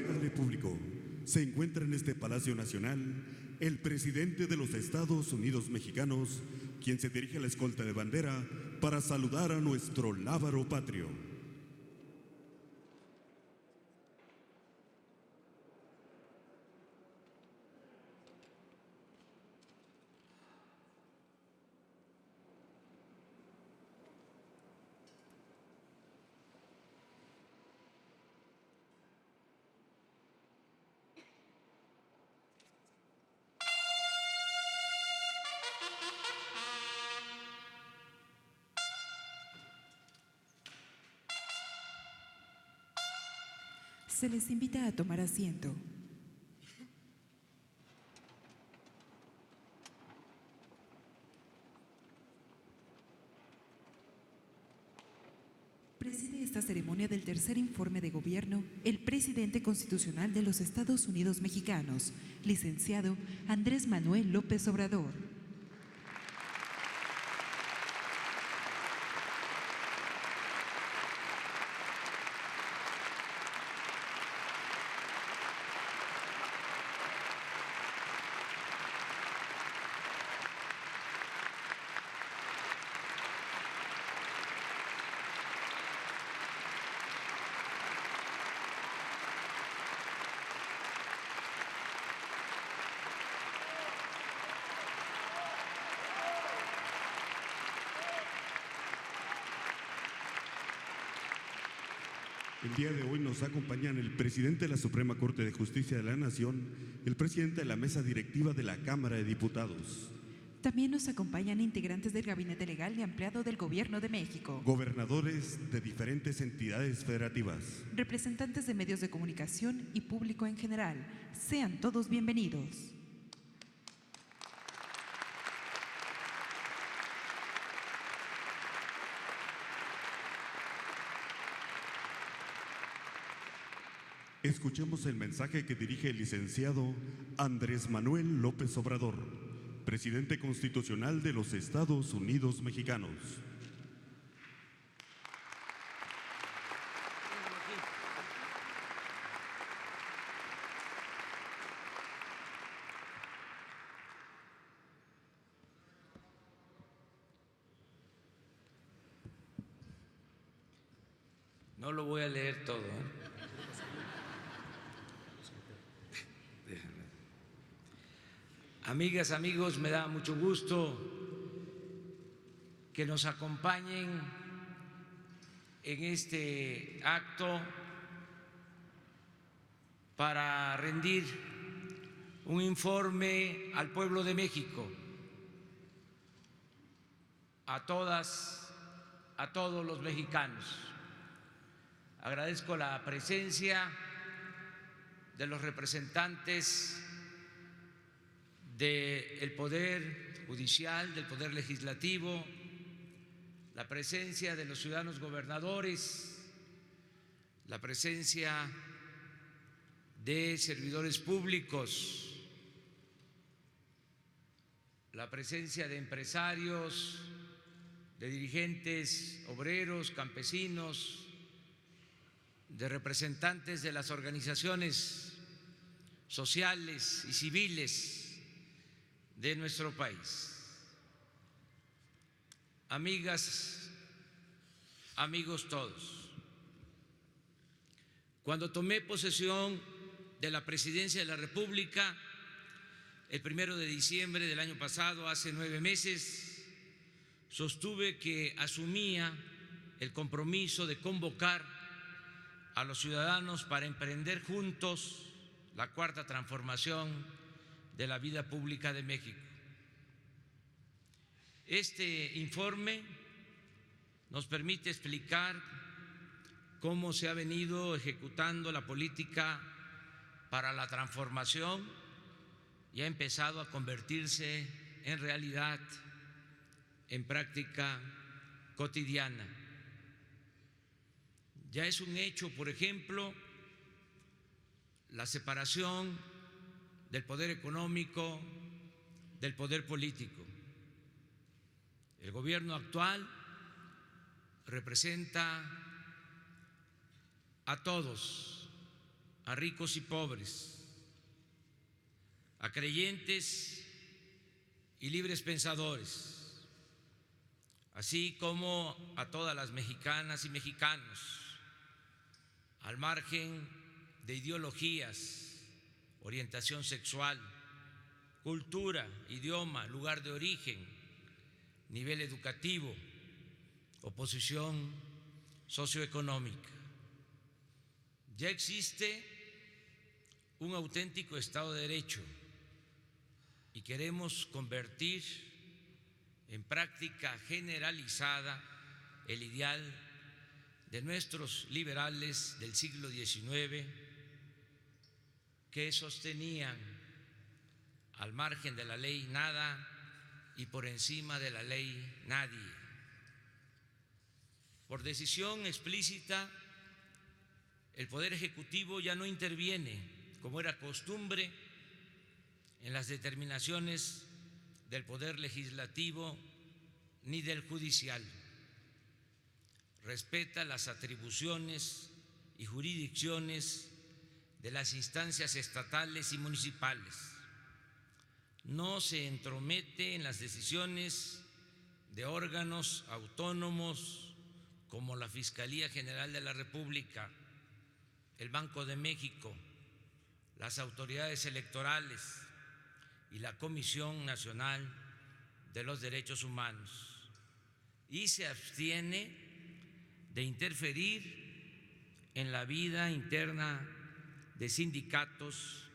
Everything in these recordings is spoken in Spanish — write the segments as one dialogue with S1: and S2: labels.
S1: Óigale público, se encuentra en este Palacio Nacional el presidente de los Estados Unidos mexicanos, quien se dirige a la escolta de bandera para saludar a nuestro lábaro patrio.
S2: Se les invita a tomar asiento. Preside esta ceremonia del tercer informe de gobierno el presidente constitucional de los Estados Unidos mexicanos, licenciado Andrés Manuel López Obrador.
S1: El día de hoy nos acompañan el presidente de la Suprema Corte de Justicia de la Nación, el presidente de la mesa directiva de la Cámara de Diputados.
S2: También nos acompañan integrantes del Gabinete Legal y Ampliado del Gobierno de México,
S1: Gobernadores de diferentes entidades federativas,
S2: representantes de medios de comunicación y público en general. Sean todos bienvenidos.
S1: Escuchemos el mensaje que dirige el licenciado Andrés Manuel López Obrador, presidente constitucional de los Estados Unidos mexicanos.
S3: No lo voy a leer todo, Amigas, amigos, me da mucho gusto que nos acompañen en este acto para rendir un informe al pueblo de México, a todas, a todos los mexicanos. Agradezco la presencia de los representantes del Poder Judicial, del Poder Legislativo, la presencia de los ciudadanos gobernadores, la presencia de servidores públicos, la presencia de empresarios, de dirigentes obreros, campesinos, de representantes de las organizaciones sociales y civiles de nuestro país. Amigas, amigos todos, cuando tomé posesión de la presidencia de la República el 1 de diciembre del año pasado, hace 9 meses, sostuve que asumía el compromiso de convocar a los ciudadanos para emprender juntos la cuarta transformación de la vida pública de México. Este informe nos permite explicar cómo se ha venido ejecutando la política para la transformación y ha empezado a convertirse en realidad, en práctica cotidiana. Ya es un hecho, por ejemplo, la separación del poder económico del poder político. El gobierno actual representa a todos a ricos y pobres, a creyentes y libres pensadores, así como a todas las mexicanas y mexicanos, al margen de ideologías, orientación sexual, cultura, idioma, lugar de origen, nivel educativo o posición socioeconómica. Ya existe un auténtico Estado de Derecho y queremos convertir en práctica generalizada el ideal de nuestros liberales del siglo XIX, que sostenían al margen de la ley nada y por encima de la ley nadie. Por decisión explícita, el Poder Ejecutivo ya no interviene, como era costumbre, en las determinaciones del Poder Legislativo ni del Judicial. Respeta las atribuciones y jurisdicciones de las instancias estatales y municipales. No se entromete en las decisiones de órganos autónomos como la Fiscalía General de la República, el Banco de México, las autoridades electorales y la Comisión Nacional de los Derechos Humanos, y se abstiene de interferir en la vida interna de sindicatos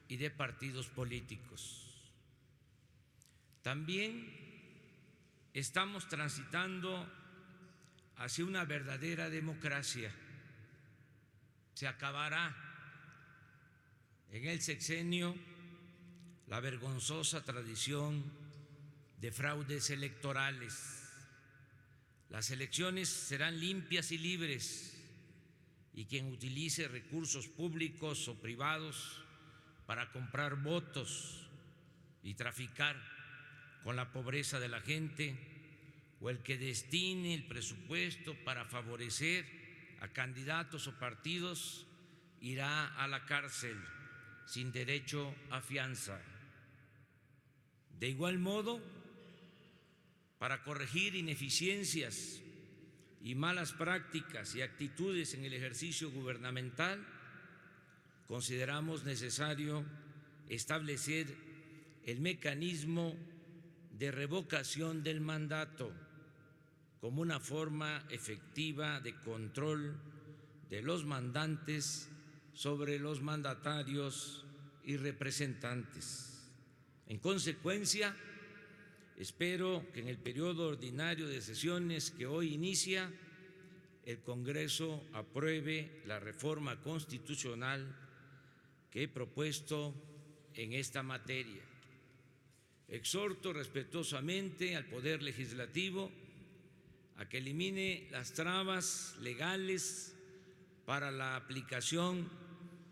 S3: y de partidos políticos. También estamos transitando hacia una verdadera democracia. Se acabará en el sexenio la vergonzosa tradición de fraudes electorales. Las elecciones serán limpias y libres, y quien utilice recursos públicos o privados para comprar votos y traficar con la pobreza de la gente, o el que destine el presupuesto para favorecer a candidatos o partidos, irá a la cárcel sin derecho a fianza. De igual modo, para corregir ineficiencias y malas prácticas y actitudes en el ejercicio gubernamental, consideramos necesario establecer el mecanismo de revocación del mandato como una forma efectiva de control de los mandantes sobre los mandatarios y representantes. En consecuencia, espero que en el periodo ordinario de sesiones que hoy inicia, el Congreso apruebe la reforma constitucional que he propuesto en esta materia. Exhorto respetuosamente al Poder Legislativo a que elimine las trabas legales para la aplicación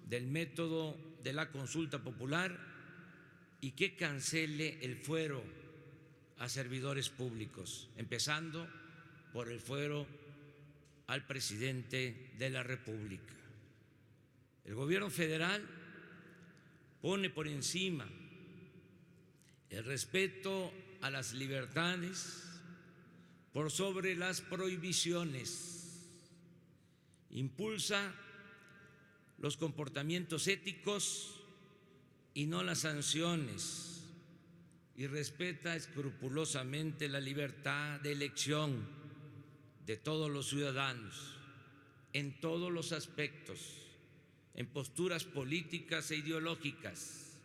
S3: del método de la consulta popular y que cancele el fuero a servidores públicos, empezando por el fuero al presidente de la República. El gobierno federal pone por encima el respeto a las libertades por sobre las prohibiciones, impulsa los comportamientos éticos y no las sanciones, y respeta escrupulosamente la libertad de elección de todos los ciudadanos en todos los aspectos, en posturas políticas e ideológicas,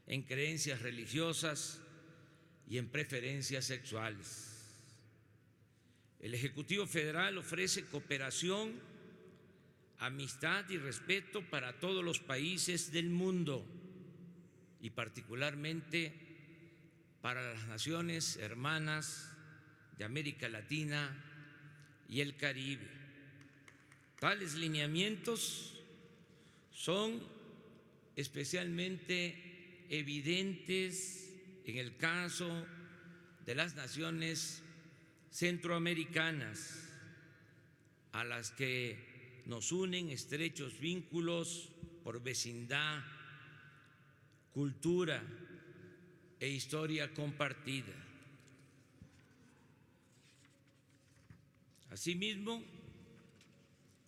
S3: en creencias religiosas y en preferencias sexuales. El Ejecutivo Federal ofrece cooperación, amistad y respeto para todos los países del mundo y particularmente para las naciones hermanas de América Latina y el Caribe. Tales lineamientos son especialmente evidentes en el caso de las naciones centroamericanas, a las que nos unen estrechos vínculos por vecindad, cultura e historia compartida. Asimismo,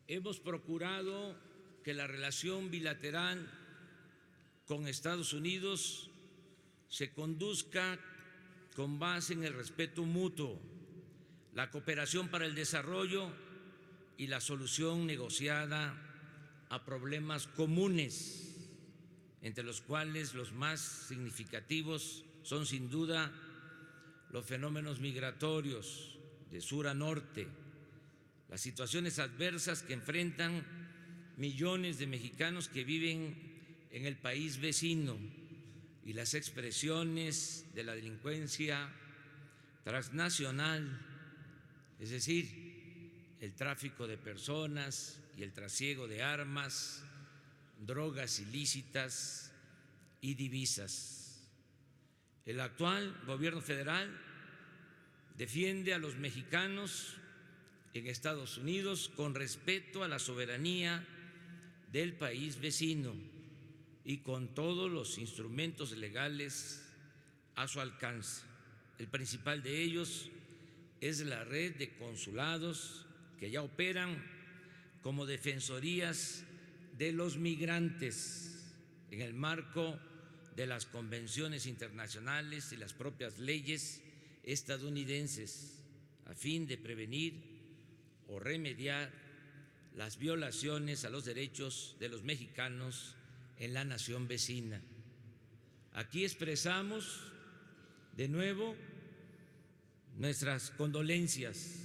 S3: hemos procurado que la relación bilateral con Estados Unidos se conduzca con base en el respeto mutuo, la cooperación para el desarrollo y la solución negociada a problemas comunes, entre los cuales los más significativos son sin duda los fenómenos migratorios de sur a norte, las situaciones adversas que enfrentan millones de mexicanos que viven en el país vecino y las expresiones de la delincuencia transnacional, es decir, el tráfico de personas y el trasiego de armas, drogas ilícitas y divisas. El actual gobierno federal defiende a los mexicanos en Estados Unidos con respeto a la soberanía del país vecino y con todos los instrumentos legales a su alcance. El principal de ellos es la red de consulados que ya operan como defensorías de los migrantes en el marco de las convenciones internacionales y las propias leyes estadounidenses, a fin de prevenir o remediar las violaciones a los derechos de los mexicanos en la nación vecina. Aquí expresamos de nuevo nuestras condolencias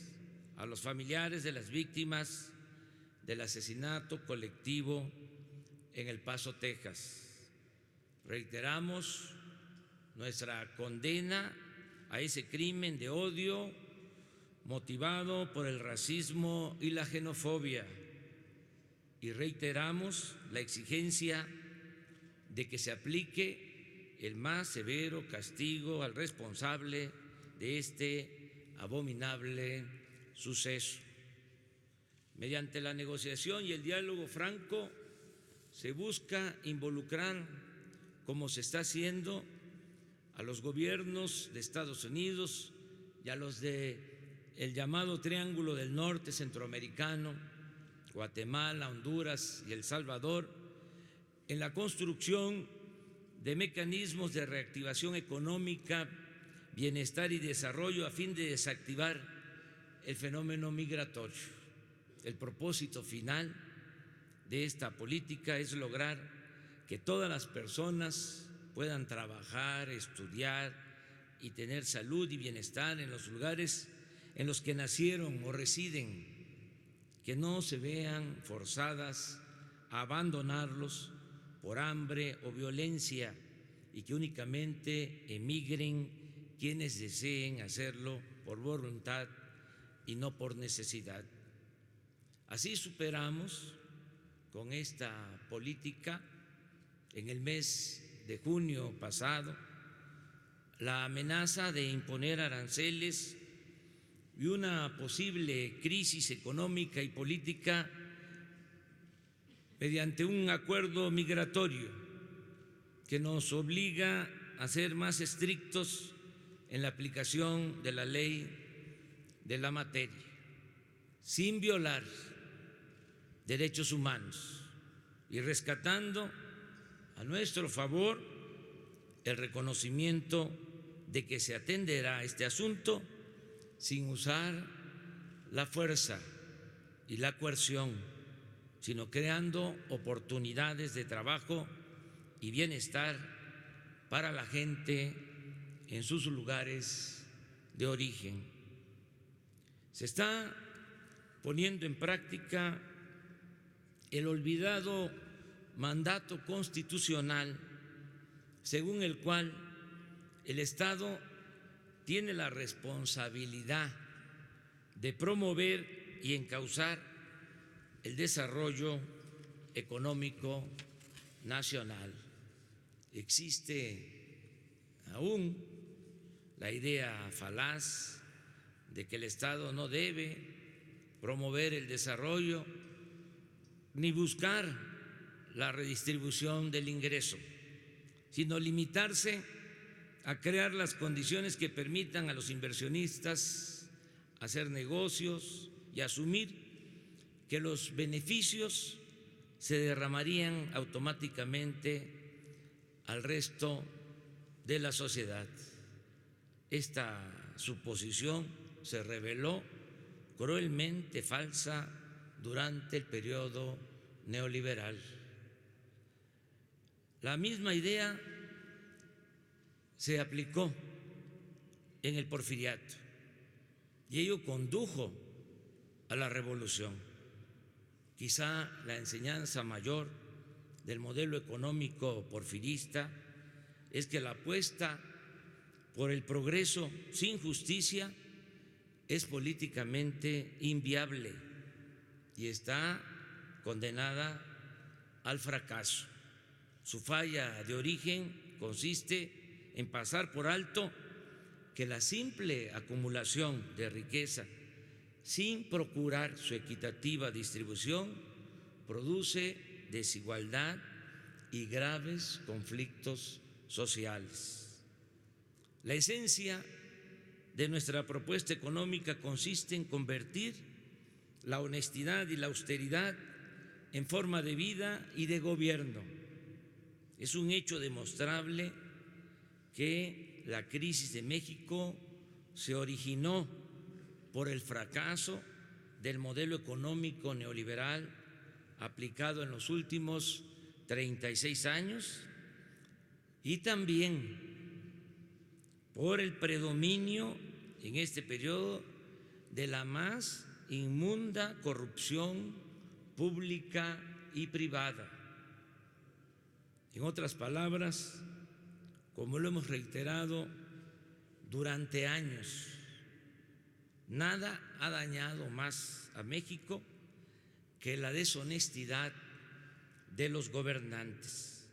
S3: a los familiares de las víctimas del asesinato colectivo en El Paso, Texas. Reiteramos nuestra condena a ese crimen de odio motivado por el racismo y la xenofobia, y reiteramos la exigencia de que se aplique el más severo castigo al responsable de este abominable suceso. Mediante la negociación y el diálogo franco se busca involucrar, como se está haciendo, a los gobiernos de Estados Unidos y a los del llamado Triángulo del Norte centroamericano, Guatemala, Honduras y El Salvador, en la construcción de mecanismos de reactivación económica, bienestar y desarrollo a fin de desactivar el fenómeno migratorio. El propósito final de esta política es lograr que todas las personas puedan trabajar, estudiar y tener salud y bienestar en los lugares en los que nacieron o residen, que no se vean forzadas a abandonarlos por hambre o violencia y que únicamente emigren quienes deseen hacerlo por voluntad y no por necesidad. Así superamos con esta política en el mes de junio pasado la amenaza de imponer aranceles y una posible crisis económica y política mediante un acuerdo migratorio que nos obliga a ser más estrictos en la aplicación de la ley de la materia, sin violar derechos humanos y rescatando a nuestro favor el reconocimiento de que se atenderá a este asunto sin usar la fuerza y la coerción, sino creando oportunidades de trabajo y bienestar para la gente en sus lugares de origen. Se está poniendo en práctica el olvidado mandato constitucional según el cual el Estado tiene la responsabilidad de promover y encauzar el desarrollo económico nacional. Existe aún la idea falaz de que el Estado no debe promover el desarrollo ni buscar la redistribución del ingreso, sino limitarse a crear las condiciones que permitan a los inversionistas hacer negocios y asumir que los beneficios se derramarían automáticamente al resto de la sociedad. Esta suposición se reveló cruelmente falsa durante el periodo neoliberal. La misma idea se aplicó en el Porfiriato y ello condujo a la revolución. Quizá la enseñanza mayor del modelo económico porfirista es que la apuesta por el progreso sin justicia es políticamente inviable y está condenada al fracaso. Su falla de origen consiste en pasar por alto que la simple acumulación de riqueza sin procurar su equitativa distribución produce desigualdad y graves conflictos sociales. La esencia de nuestra propuesta económica consiste en convertir la honestidad y la austeridad en forma de vida y de gobierno. Es un hecho demostrable que la crisis de México se originó por el fracaso del modelo económico neoliberal aplicado en los últimos 36 años y también por el predominio en este periodo de la más inmunda corrupción pública y privada. En otras palabras, como lo hemos reiterado durante años, nada ha dañado más a México que la deshonestidad de los gobernantes.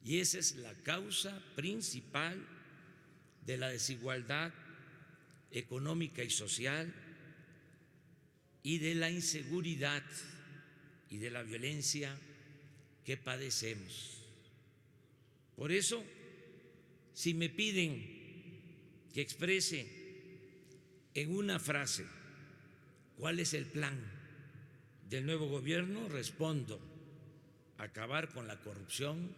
S3: Y esa es la causa principal de la desigualdad económica y social y de la inseguridad y de la violencia que padecemos. Por eso, si me piden que exprese en una frase cuál es el plan del nuevo gobierno, respondo: acabar con la corrupción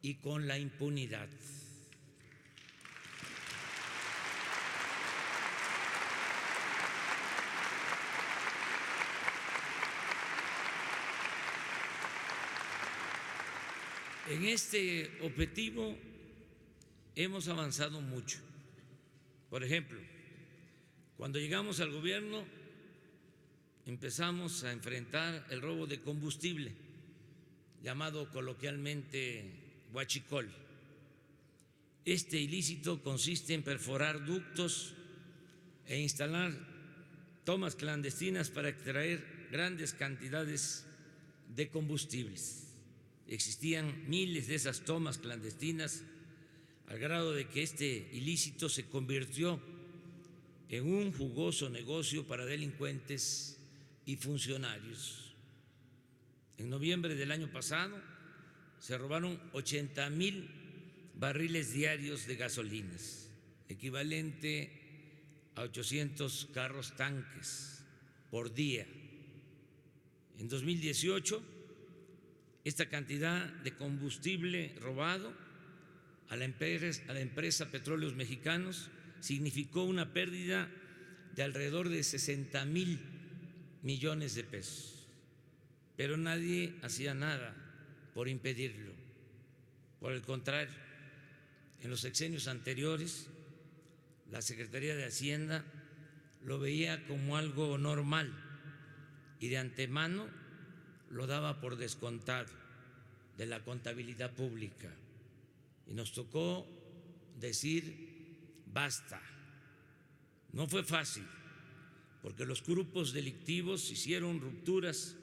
S3: y con la impunidad. En este objetivo hemos avanzado mucho. Por ejemplo, cuando llegamos al gobierno empezamos a enfrentar el robo de combustible, llamado coloquialmente huachicol. Este ilícito consiste en perforar ductos e instalar tomas clandestinas para extraer grandes cantidades de combustibles. Existían miles de esas tomas clandestinas al grado de que este ilícito se convirtió en un jugoso negocio para delincuentes y funcionarios. En noviembre del año pasado se robaron 80,000 barriles diarios de gasolinas, equivalente a 800 carros tanques por día. En 2018, esta cantidad de combustible robado a la empresa Petróleos Mexicanos significó una pérdida de alrededor de 60,000 millones de pesos. Pero nadie hacía nada por impedirlo. Por el contrario, en los sexenios anteriores, la Secretaría de Hacienda lo veía como algo normal y de antemano lo daba por descontado de la contabilidad pública. Y nos tocó decir basta. No fue fácil, porque los grupos delictivos hicieron rupturas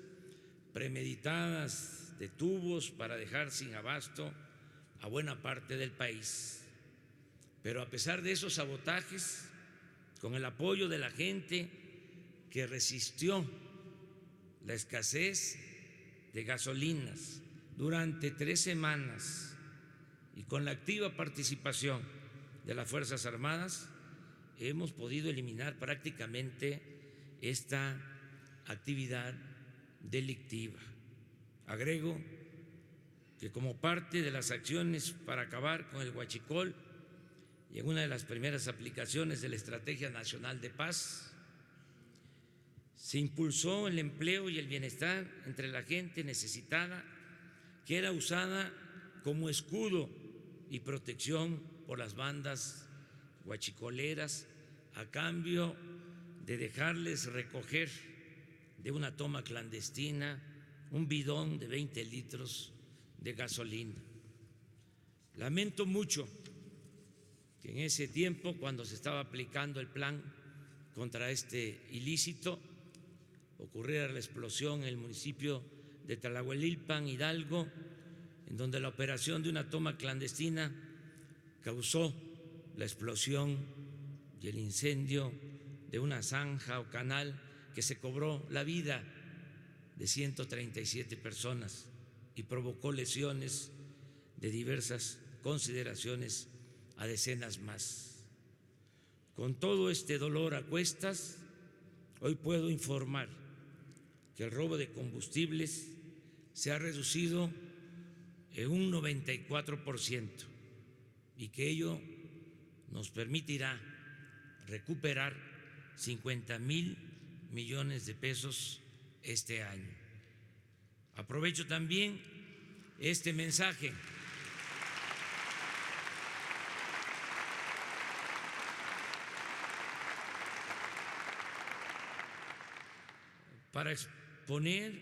S3: premeditadas de tubos para dejar sin abasto a buena parte del país. Pero a pesar de esos sabotajes, con el apoyo de la gente que resistió la escasez de gasolinas, durante 3 semanas y con la activa participación de las Fuerzas Armadas, hemos podido eliminar prácticamente esta actividad delictiva. Agrego que como parte de las acciones para acabar con el huachicol y en una de las primeras aplicaciones de la Estrategia Nacional de Paz, se impulsó el empleo y el bienestar entre la gente necesitada, que era usada como escudo y protección por las bandas huachicoleras a cambio de dejarles recoger de una toma clandestina un bidón de 20 litros de gasolina. Lamento mucho que en ese tiempo, cuando se estaba aplicando el plan contra este ilícito, ocurriera la explosión en el municipio de Tlahuelilpan, Hidalgo, en donde la operación de una toma clandestina causó la explosión y el incendio de una zanja o canal que se cobró la vida de 137 personas y provocó lesiones de diversas consideraciones a decenas más. Con todo este dolor a cuestas, hoy puedo informar que el robo de combustibles se ha reducido en un 94% y que ello nos permitirá recuperar 50,000 millones de pesos este año. Aprovecho también este mensaje para exponer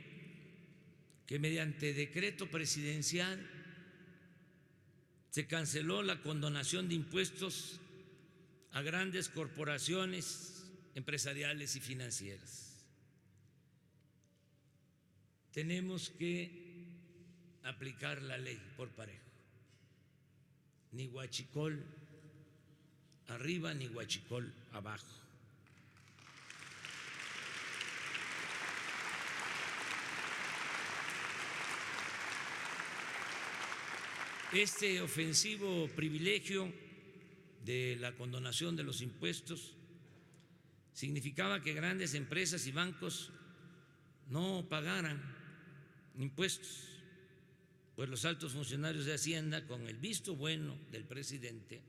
S3: que mediante decreto presidencial se canceló la condonación de impuestos a grandes corporaciones empresariales y financieras. Tenemos que aplicar la ley por parejo. Ni huachicol arriba ni huachicol abajo. Este ofensivo privilegio de la condonación de los impuestos significaba que grandes empresas y bancos no pagaran impuestos, pues los altos funcionarios de Hacienda, con el visto bueno del presidente,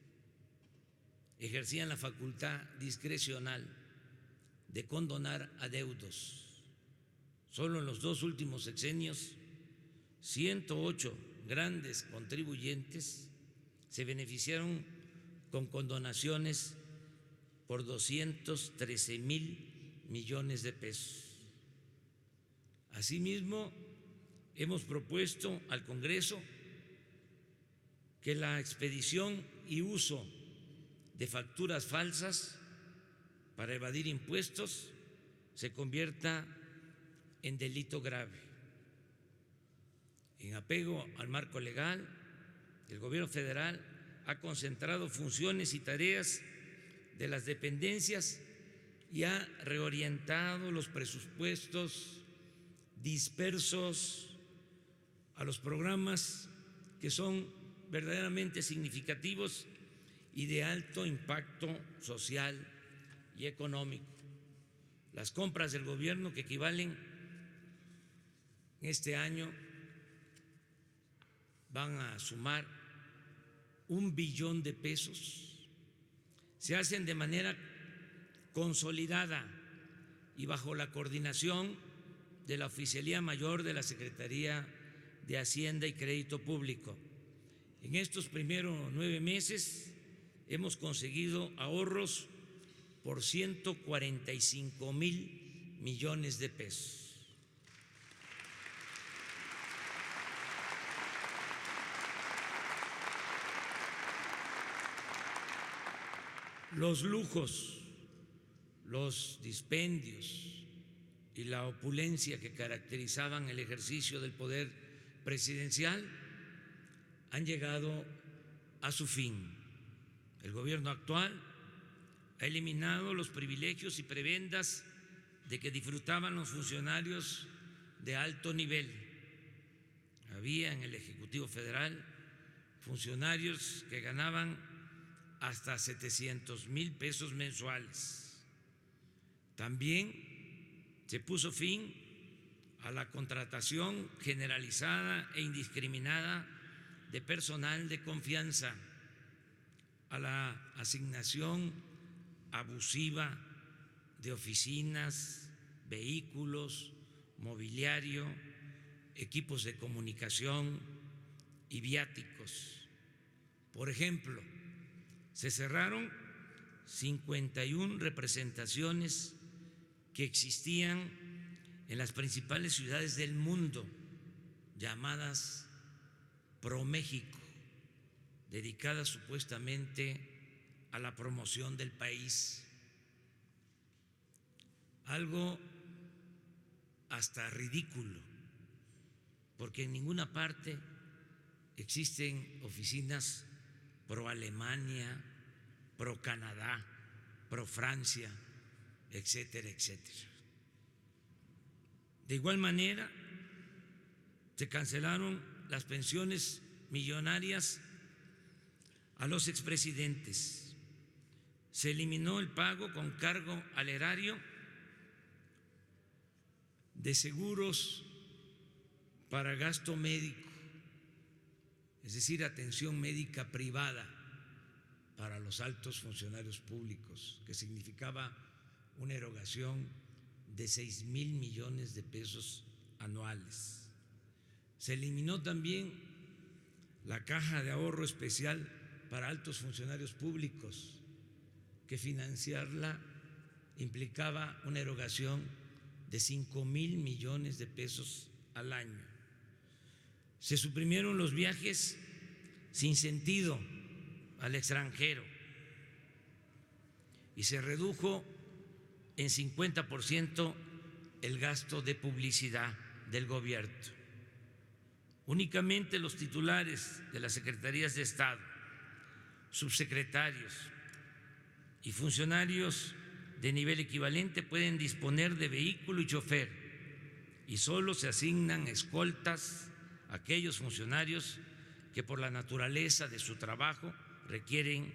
S3: ejercían la facultad discrecional de condonar adeudos. Solo en los 2 últimos sexenios, 108 grandes contribuyentes se beneficiaron con condonaciones por 213,000 millones de pesos. Asimismo, hemos propuesto al Congreso que la expedición y uso de facturas falsas para evadir impuestos se convierta en delito grave. En apego al marco legal, el Gobierno federal ha concentrado funciones y tareas de las dependencias y ha reorientado los presupuestos dispersos a los programas que son verdaderamente significativos y de alto impacto social y económico. Las compras del gobierno, que equivalen este año, van a sumar 1 billón de pesos, se hacen de manera consolidada y bajo la coordinación de la Oficialía Mayor de la Secretaría de Hacienda y Crédito Público. En estos primeros 9 meses hemos conseguido ahorros por 145,000 millones de pesos. Los lujos, los dispendios y la opulencia que caracterizaban el ejercicio del poder presidencial han llegado a su fin. El gobierno actual ha eliminado los privilegios y prebendas de que disfrutaban los funcionarios de alto nivel. Ha había en el Ejecutivo Federal funcionarios que ganaban hasta 700,000 pesos mensuales. También se puso fin a la contratación generalizada e indiscriminada de personal de confianza, a la asignación abusiva de oficinas, vehículos, mobiliario, equipos de comunicación y viáticos. Por ejemplo, se cerraron 51 representaciones que existían en las principales ciudades del mundo, llamadas ProMéxico, dedicadas supuestamente a la promoción del país. Algo hasta ridículo, porque en ninguna parte existen oficinas pro Alemania, pro Canadá, pro Francia, etcétera, etcétera. De igual manera, se cancelaron las pensiones millonarias a los expresidentes, se eliminó el pago con cargo al erario de seguros para gasto médico, es decir, atención médica privada para los altos funcionarios públicos, que significaba una erogación de 6,000 millones de pesos anuales. Se eliminó también la caja de ahorro especial para altos funcionarios públicos, que financiarla implicaba una erogación de 5,000 millones de pesos al año. Se suprimieron los viajes sin sentido al extranjero y se redujo en 50% el gasto de publicidad del gobierno. Únicamente los titulares de las secretarías de Estado, subsecretarios y funcionarios de nivel equivalente pueden disponer de vehículo y chofer, y solo se asignan escoltas a aquellos funcionarios que por la naturaleza de su trabajo requieren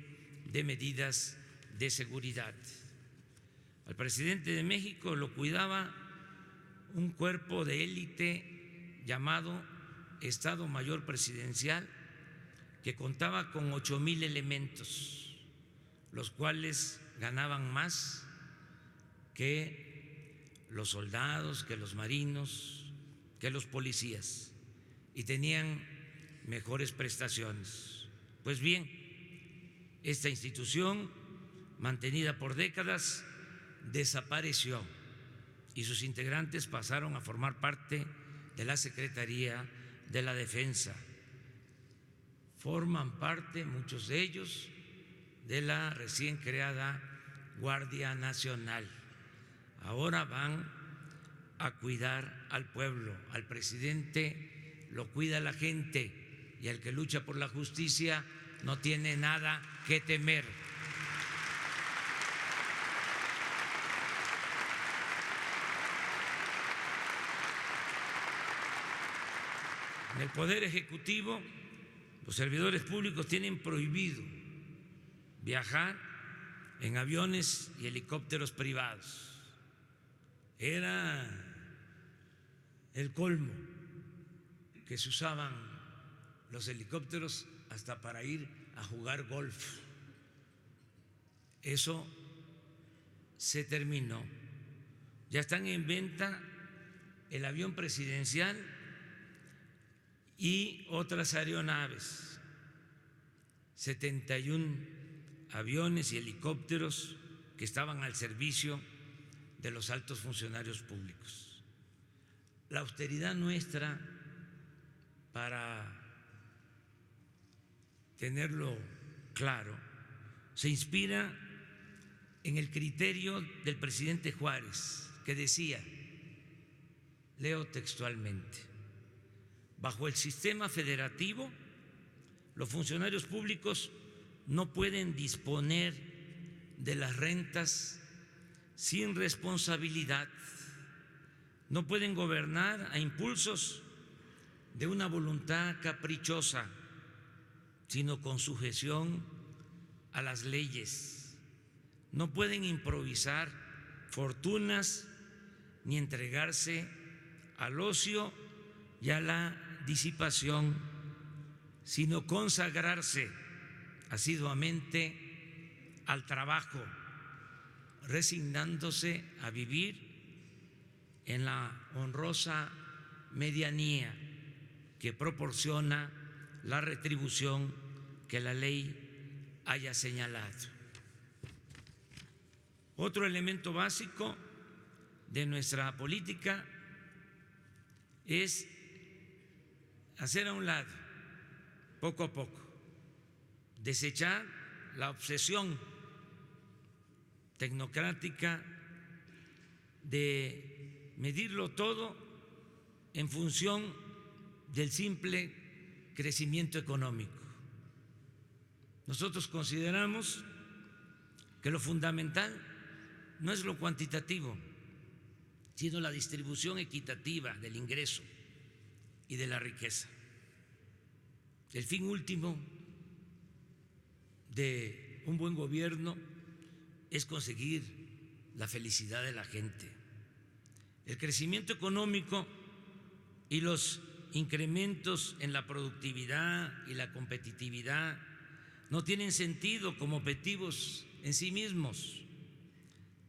S3: de medidas de seguridad. Al presidente de México lo cuidaba un cuerpo de élite llamado Estado Mayor Presidencial, que contaba con 8,000 elementos, los cuales ganaban más que los soldados, que los marinos, que los policías, y tenían mejores prestaciones. Pues bien, esta institución, mantenida por décadas, desapareció y sus integrantes pasaron a formar parte de la Secretaría de la Defensa. Forman parte, muchos de ellos, de la recién creada Guardia Nacional. Ahora van a cuidar al pueblo. Al presidente lo cuida la gente, y al que lucha por la justicia no tiene nada que temer. En el Poder Ejecutivo, los servidores públicos tienen prohibido viajar en aviones y helicópteros privados. Era el colmo que se usaban los helicópteros hasta para ir a jugar golf. Eso se terminó. Ya están en venta el avión presidencial y otras aeronaves, 71 aviones y helicópteros que estaban al servicio de los altos funcionarios públicos. La austeridad nuestra, para tenerlo claro, se inspira en el criterio del presidente Juárez, que decía, leo textualmente: bajo el sistema federativo, los funcionarios públicos no pueden disponer de las rentas sin responsabilidad, no pueden gobernar a impulsos de una voluntad caprichosa, sino con sujeción a las leyes. No pueden improvisar fortunas ni entregarse al ocio y a la disipación, sino consagrarse asiduamente al trabajo, resignándose a vivir en la honrosa medianía que proporciona la retribución que la ley haya señalado. Otro elemento básico de nuestra política es hacer a un lado, poco a poco, desechar la obsesión tecnocrática de medirlo todo en función del simple crecimiento económico. Nosotros consideramos que lo fundamental no es lo cuantitativo, sino la distribución equitativa del ingreso y de la riqueza. El fin último de un buen gobierno es conseguir la felicidad de la gente. El crecimiento económico y los incrementos en la productividad y la competitividad no tienen sentido como objetivos en sí mismos,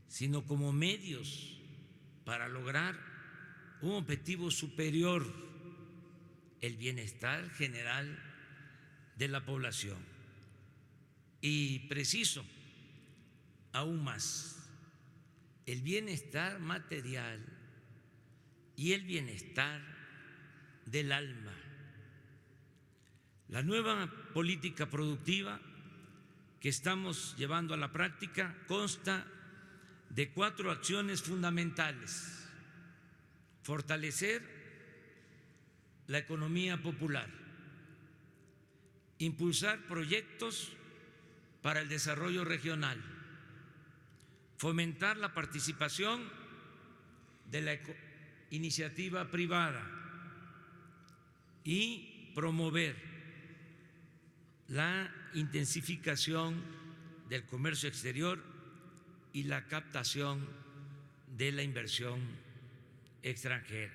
S3: sino como medios para lograr un objetivo superior, el bienestar general de la población. Y preciso aún más, el bienestar material y el bienestar del alma. La nueva política productiva que estamos llevando a la práctica consta de 4 acciones fundamentales: fortalecer la economía popular, impulsar proyectos para el desarrollo regional, fomentar la participación de la iniciativa privada y promover la intensificación del comercio exterior y la captación de la inversión extranjera.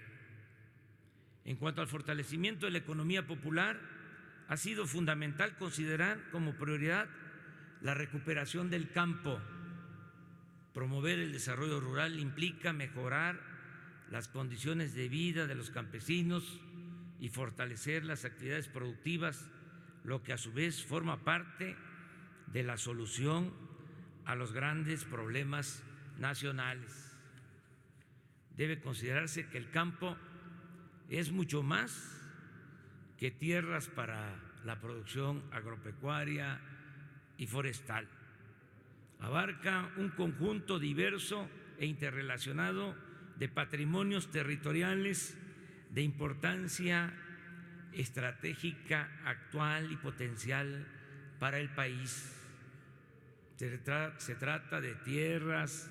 S3: En cuanto al fortalecimiento de la economía popular, ha sido fundamental considerar como prioridad la recuperación del campo. Promover el desarrollo rural implica mejorar las condiciones de vida de los campesinos y fortalecer las actividades productivas, lo que a su vez forma parte de la solución a los grandes problemas nacionales. Debe considerarse que el campo es mucho más que tierras para la producción agropecuaria y forestal. Abarca un conjunto diverso e interrelacionado de patrimonios territoriales de importancia estratégica actual y potencial para el país. Se trata de tierras,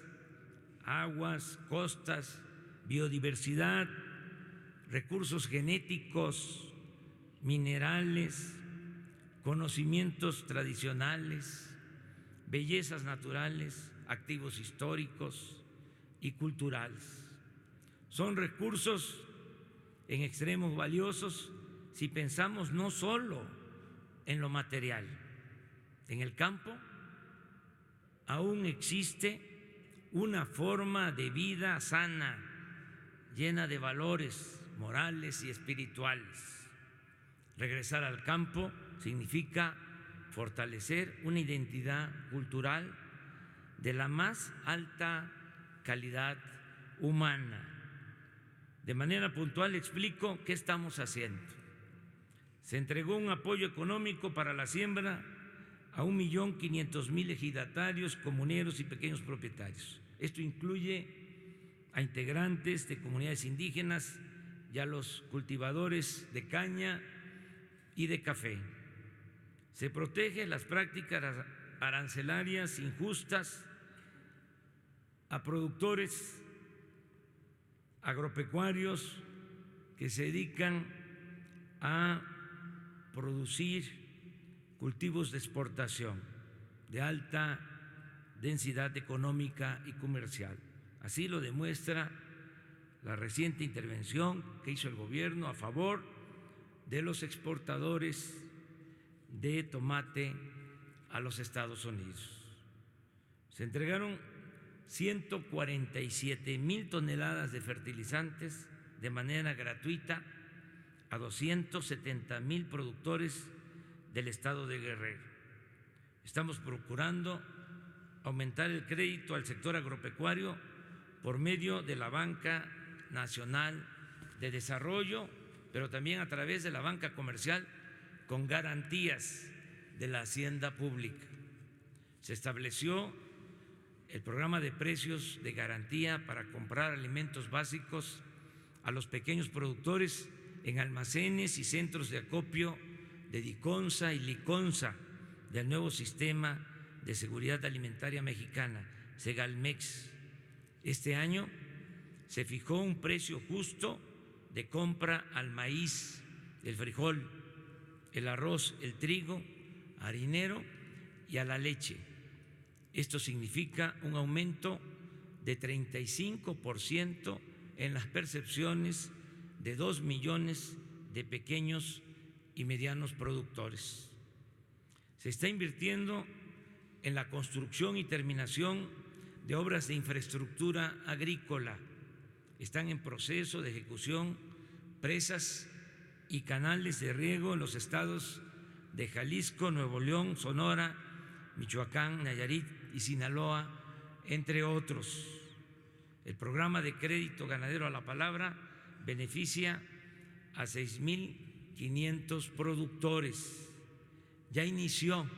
S3: aguas, costas, biodiversidad, recursos genéticos, minerales, conocimientos tradicionales, bellezas naturales, activos históricos y culturales. Son recursos en extremo valiosos si pensamos no solo en lo material. En el campo aún existe una forma de vida sana, llena de valores morales y espirituales. Regresar al campo significa fortalecer una identidad cultural de la más alta calidad humana. De manera puntual explico qué estamos haciendo. Se entregó un apoyo económico para la siembra a 1.500.000 ejidatarios, comuneros y pequeños propietarios. Esto incluye a integrantes de comunidades indígenas y a los cultivadores de caña y de café. Se protege las prácticas arancelarias injustas a productores agropecuarios que se dedican a producir cultivos de exportación de alta densidad económica y comercial. Así lo demuestra la reciente intervención que hizo el gobierno a favor de los exportadores de tomate a los Estados Unidos. Se entregaron 147,000 toneladas de fertilizantes de manera gratuita a 270,000 productores del estado de Guerrero. Estamos procurando aumentar el crédito al sector agropecuario por medio de la Banca Nacional de Desarrollo, pero también a través de la banca comercial con garantías de la hacienda pública. Se estableció el programa de precios de garantía para comprar alimentos básicos a los pequeños productores en almacenes y centros de acopio de Diconsa y Liconsa del nuevo Sistema de Seguridad Alimentaria Mexicana, Segalmex. Este año se fijó un precio justo de compra al maíz, el frijol, el arroz, el trigo, harinero y a la leche. Esto significa un aumento de 35% en las percepciones de 2 millones de pequeños y medianos productores. Se está invirtiendo en la construcción y terminación de obras de infraestructura agrícola. Están en proceso de ejecución presas y canales de riego en los estados de Jalisco, Nuevo León, Sonora, Michoacán, Nayarit y Sinaloa, entre otros. El programa de crédito ganadero a la palabra beneficia a 6,500 productores. Ya inició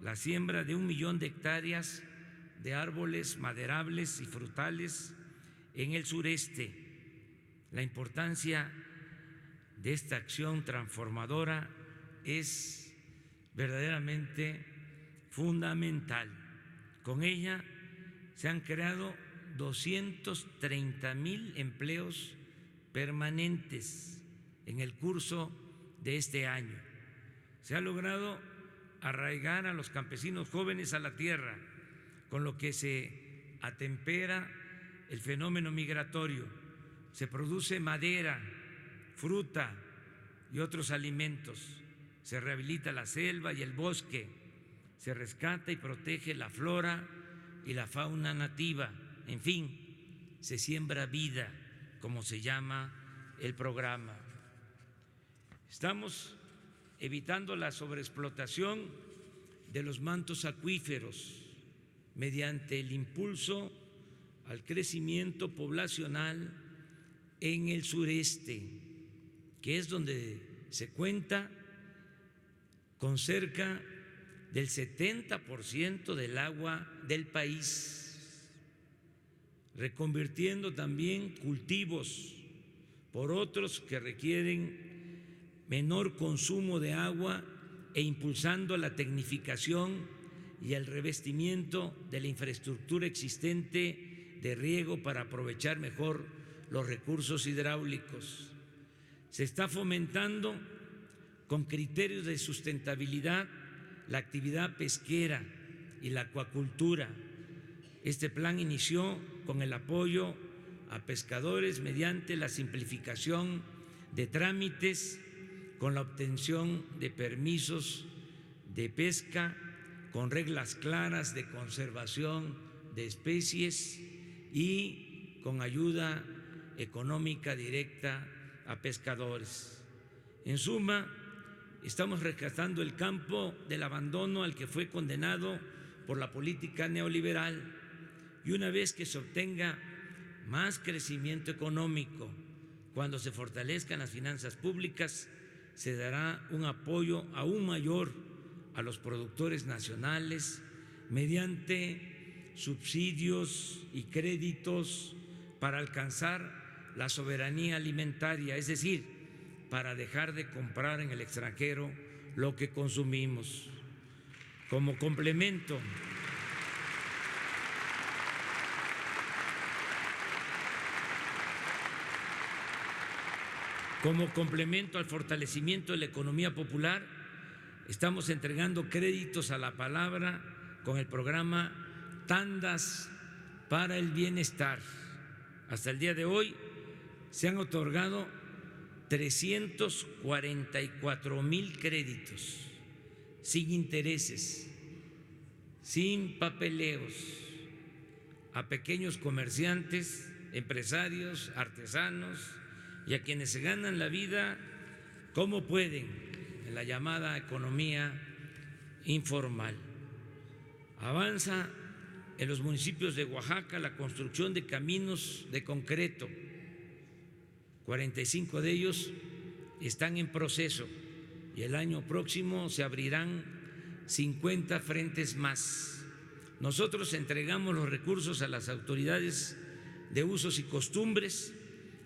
S3: la siembra de 1 millón de hectáreas de árboles maderables y frutales en el sureste. La importancia de esta acción transformadora es verdaderamente fundamental. Con ella se han creado 230,000 empleos permanentes en el curso de este año. Se ha logrado arraigar a los campesinos jóvenes a la tierra, con lo que se atempera el fenómeno migratorio. Se produce madera, fruta y otros alimentos. Se rehabilita la selva y el bosque. Se rescata y protege la flora y la fauna nativa. En fin, se siembra vida, como se llama el programa. Estamos evitando la sobreexplotación de los mantos acuíferos mediante el impulso al crecimiento poblacional en el sureste, que es donde se cuenta con cerca del 70% del agua del país, reconvirtiendo también cultivos por otros que requieren menor consumo de agua e impulsando la tecnificación y el revestimiento de la infraestructura existente de riego para aprovechar mejor los recursos hidráulicos. Se está fomentando con criterios de sustentabilidad la actividad pesquera y la acuacultura. Este plan inició con el apoyo a pescadores mediante la simplificación de trámites, con la obtención de permisos de pesca, con reglas claras de conservación de especies y con ayuda económica directa a pescadores. En suma, estamos rescatando el campo del abandono al que fue condenado por la política neoliberal, y una vez que se obtenga más crecimiento económico, cuando se fortalezcan las finanzas públicas, se dará un apoyo aún mayor a los productores nacionales mediante subsidios y créditos para alcanzar la soberanía alimentaria, es decir, para dejar de comprar en el extranjero lo que consumimos. Como complemento Como complemento al fortalecimiento de la economía popular, estamos entregando créditos a la palabra con el programa Tandas para el Bienestar. Hasta el día de hoy se han otorgado 344,000 créditos sin intereses, sin papeleos, a pequeños comerciantes, empresarios, artesanos y a quienes se ganan la vida como pueden en la llamada economía informal. Avanza en los municipios de Oaxaca la construcción de caminos de concreto. 45 de ellos están en proceso y el año próximo se abrirán 50 frentes más. Nosotros entregamos los recursos a las autoridades de usos y costumbres.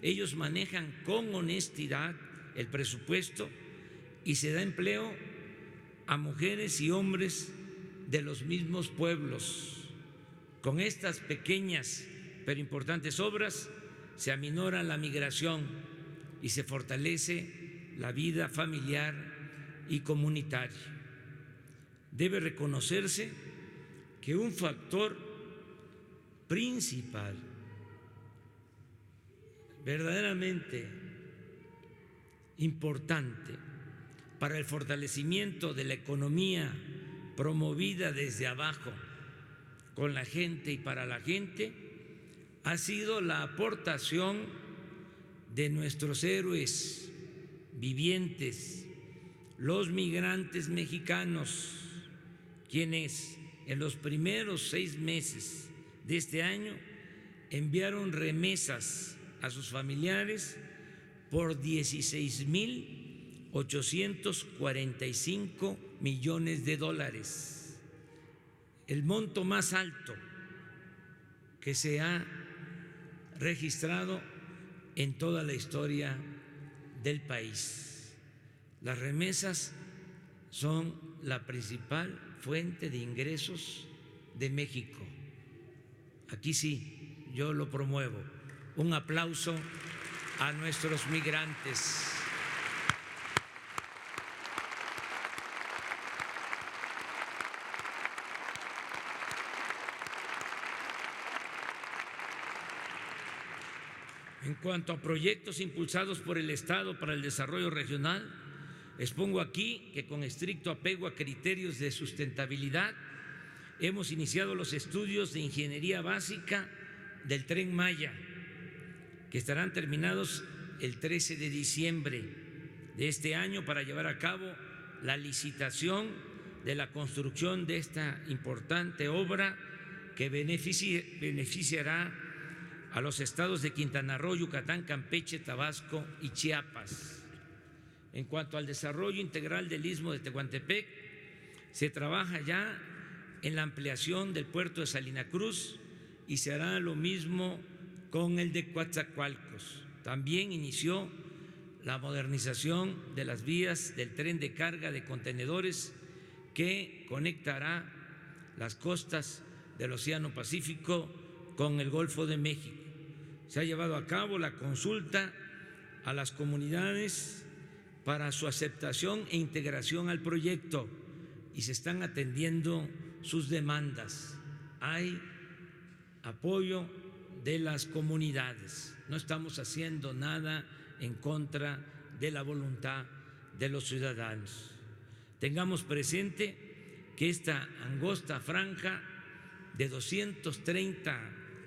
S3: Ellos manejan con honestidad el presupuesto y se da empleo a mujeres y hombres de los mismos pueblos. Con estas pequeñas pero importantes obras se aminora la migración y se fortalece la vida familiar y comunitaria. Debe reconocerse que un factor principal, verdaderamente importante para el fortalecimiento de la economía promovida desde abajo, con la gente y para la gente, ha sido la aportación de nuestros héroes vivientes, los migrantes mexicanos, quienes en los primeros 6 meses de este año enviaron remesas a sus familiares por 16,845 millones de dólares, el monto más alto que se ha registrado en toda la historia del país. Las remesas son la principal fuente de ingresos de México. Aquí sí, yo lo promuevo. Un aplauso a nuestros migrantes. En cuanto a proyectos impulsados por el Estado para el desarrollo regional, expongo aquí que con estricto apego a criterios de sustentabilidad hemos iniciado los estudios de ingeniería básica del Tren Maya, que estarán terminados el 13 de diciembre de este año para llevar a cabo la licitación de la construcción de esta importante obra que beneficiará a los estados de Quintana Roo, Yucatán, Campeche, Tabasco y Chiapas. En cuanto al desarrollo integral del Istmo de Tehuantepec, se trabaja ya en la ampliación del puerto de Salina Cruz y se hará lo mismo con el de Coatzacoalcos. También inició la modernización de las vías del tren de carga de contenedores que conectará las costas del Océano Pacífico con el Golfo de México. Se ha llevado a cabo la consulta a las comunidades para su aceptación e integración al proyecto y se están atendiendo sus demandas. Hay apoyo de las comunidades. No estamos haciendo nada en contra de la voluntad de los ciudadanos. Tengamos presente que esta angosta franja de 230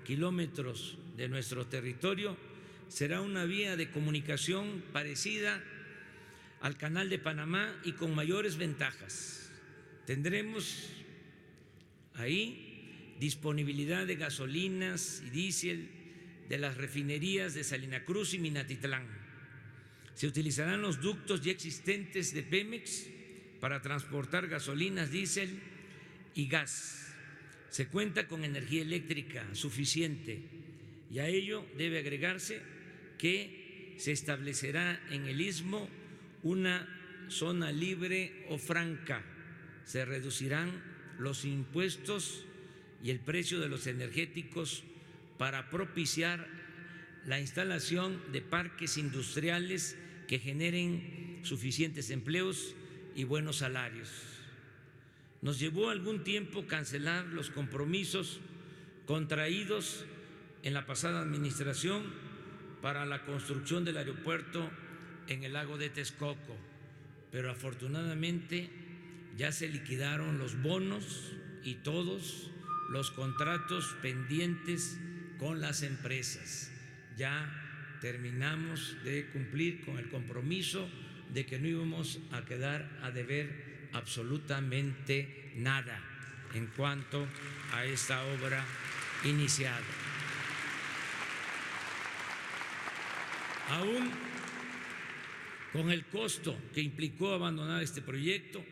S3: kilómetros de nuestro territorio será una vía de comunicación parecida al Canal de Panamá y con mayores ventajas. Tendremos ahí disponibilidad de gasolinas y diésel de las refinerías de Salina Cruz y Minatitlán. Se utilizarán los ductos ya existentes de Pemex para transportar gasolinas, diésel y gas. Se cuenta con energía eléctrica suficiente y a ello debe agregarse que se establecerá en el Istmo una zona libre o franca. Se reducirán los impuestos y el precio de los energéticos para propiciar la instalación de parques industriales que generen suficientes empleos y buenos salarios. Nos llevó algún tiempo cancelar los compromisos contraídos en la pasada administración para la construcción del aeropuerto en el lago de Texcoco, pero afortunadamente ya se liquidaron los bonos y todos los contratos pendientes con las empresas. Ya terminamos de cumplir con el compromiso de que no íbamos a quedar a deber absolutamente nada en cuanto a esta obra iniciada. Aún con el costo que implicó abandonar este proyecto,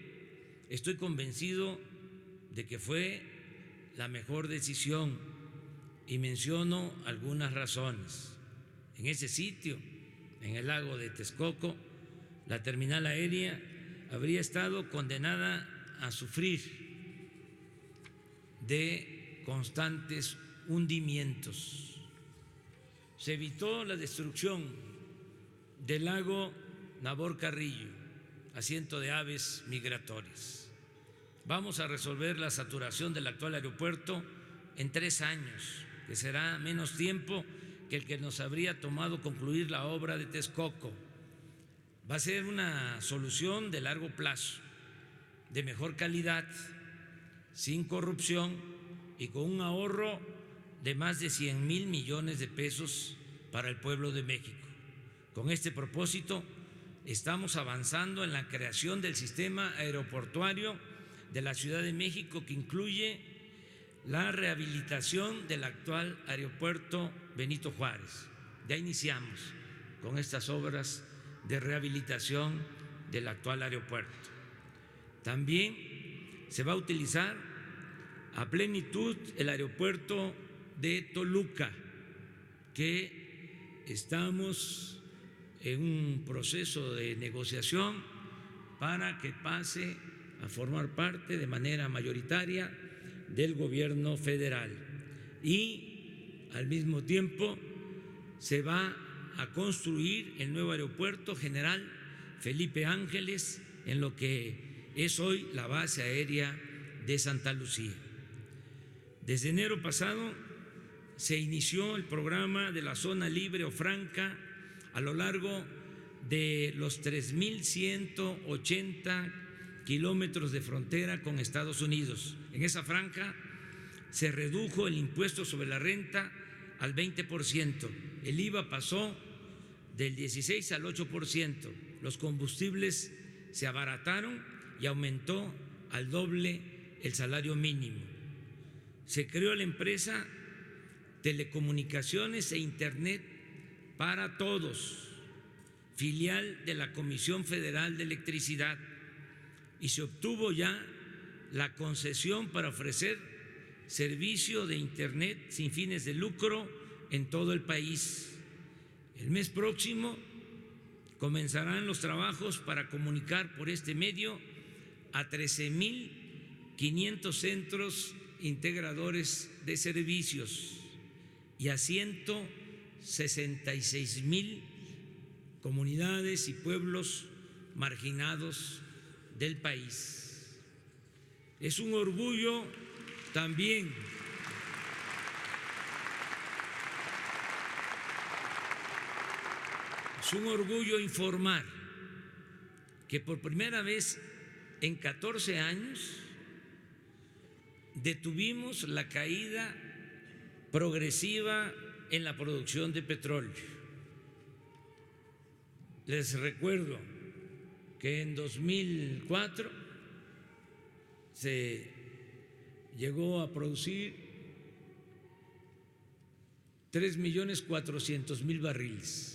S3: estoy convencido de que fue la mejor decisión y menciono algunas razones. En ese sitio, en el lago de Texcoco, la terminal aérea habría estado condenada a sufrir de constantes hundimientos. Se evitó la destrucción del lago Nabor Carrillo, asiento de aves migratorias. Vamos a resolver la saturación del actual aeropuerto en 3 años, que será menos tiempo que el que nos habría tomado concluir la obra de Texcoco. Va a ser una solución de largo plazo, de mejor calidad, sin corrupción y con un ahorro de más de 100,000 millones de pesos para el pueblo de México. Con este propósito, estamos avanzando en la creación del sistema aeroportuario de la Ciudad de México, que incluye la rehabilitación del actual aeropuerto Benito Juárez. Ya iniciamos con estas obras de rehabilitación del actual aeropuerto. También se va a utilizar a plenitud el aeropuerto de Toluca, que estamos en un proceso de negociación para que pase a formar parte de manera mayoritaria del gobierno federal, y al mismo tiempo se va a construir el nuevo aeropuerto general Felipe Ángeles en lo que es hoy la base aérea de Santa Lucía. Desde enero pasado se inició el programa de la zona libre o franca a lo largo de los 3,180 kilómetros de frontera con Estados Unidos. En esa franja se redujo el impuesto sobre la renta al 20%, el IVA pasó del 16 al 8%, los combustibles se abarataron y aumentó al doble el salario mínimo. Se creó la empresa Telecomunicaciones e Internet para Todos, filial de la Comisión Federal de Electricidad, y se obtuvo ya la concesión para ofrecer servicio de Internet sin fines de lucro en todo el país. El mes próximo comenzarán los trabajos para comunicar por este medio a 13,500 centros integradores de servicios y a 166,000 comunidades y pueblos marginados del país. Es un orgullo también informar que por primera vez en 14 años detuvimos la caída progresiva en la producción de petróleo. Les recuerdo que en 2004 se llegó a producir 3,400,000 barriles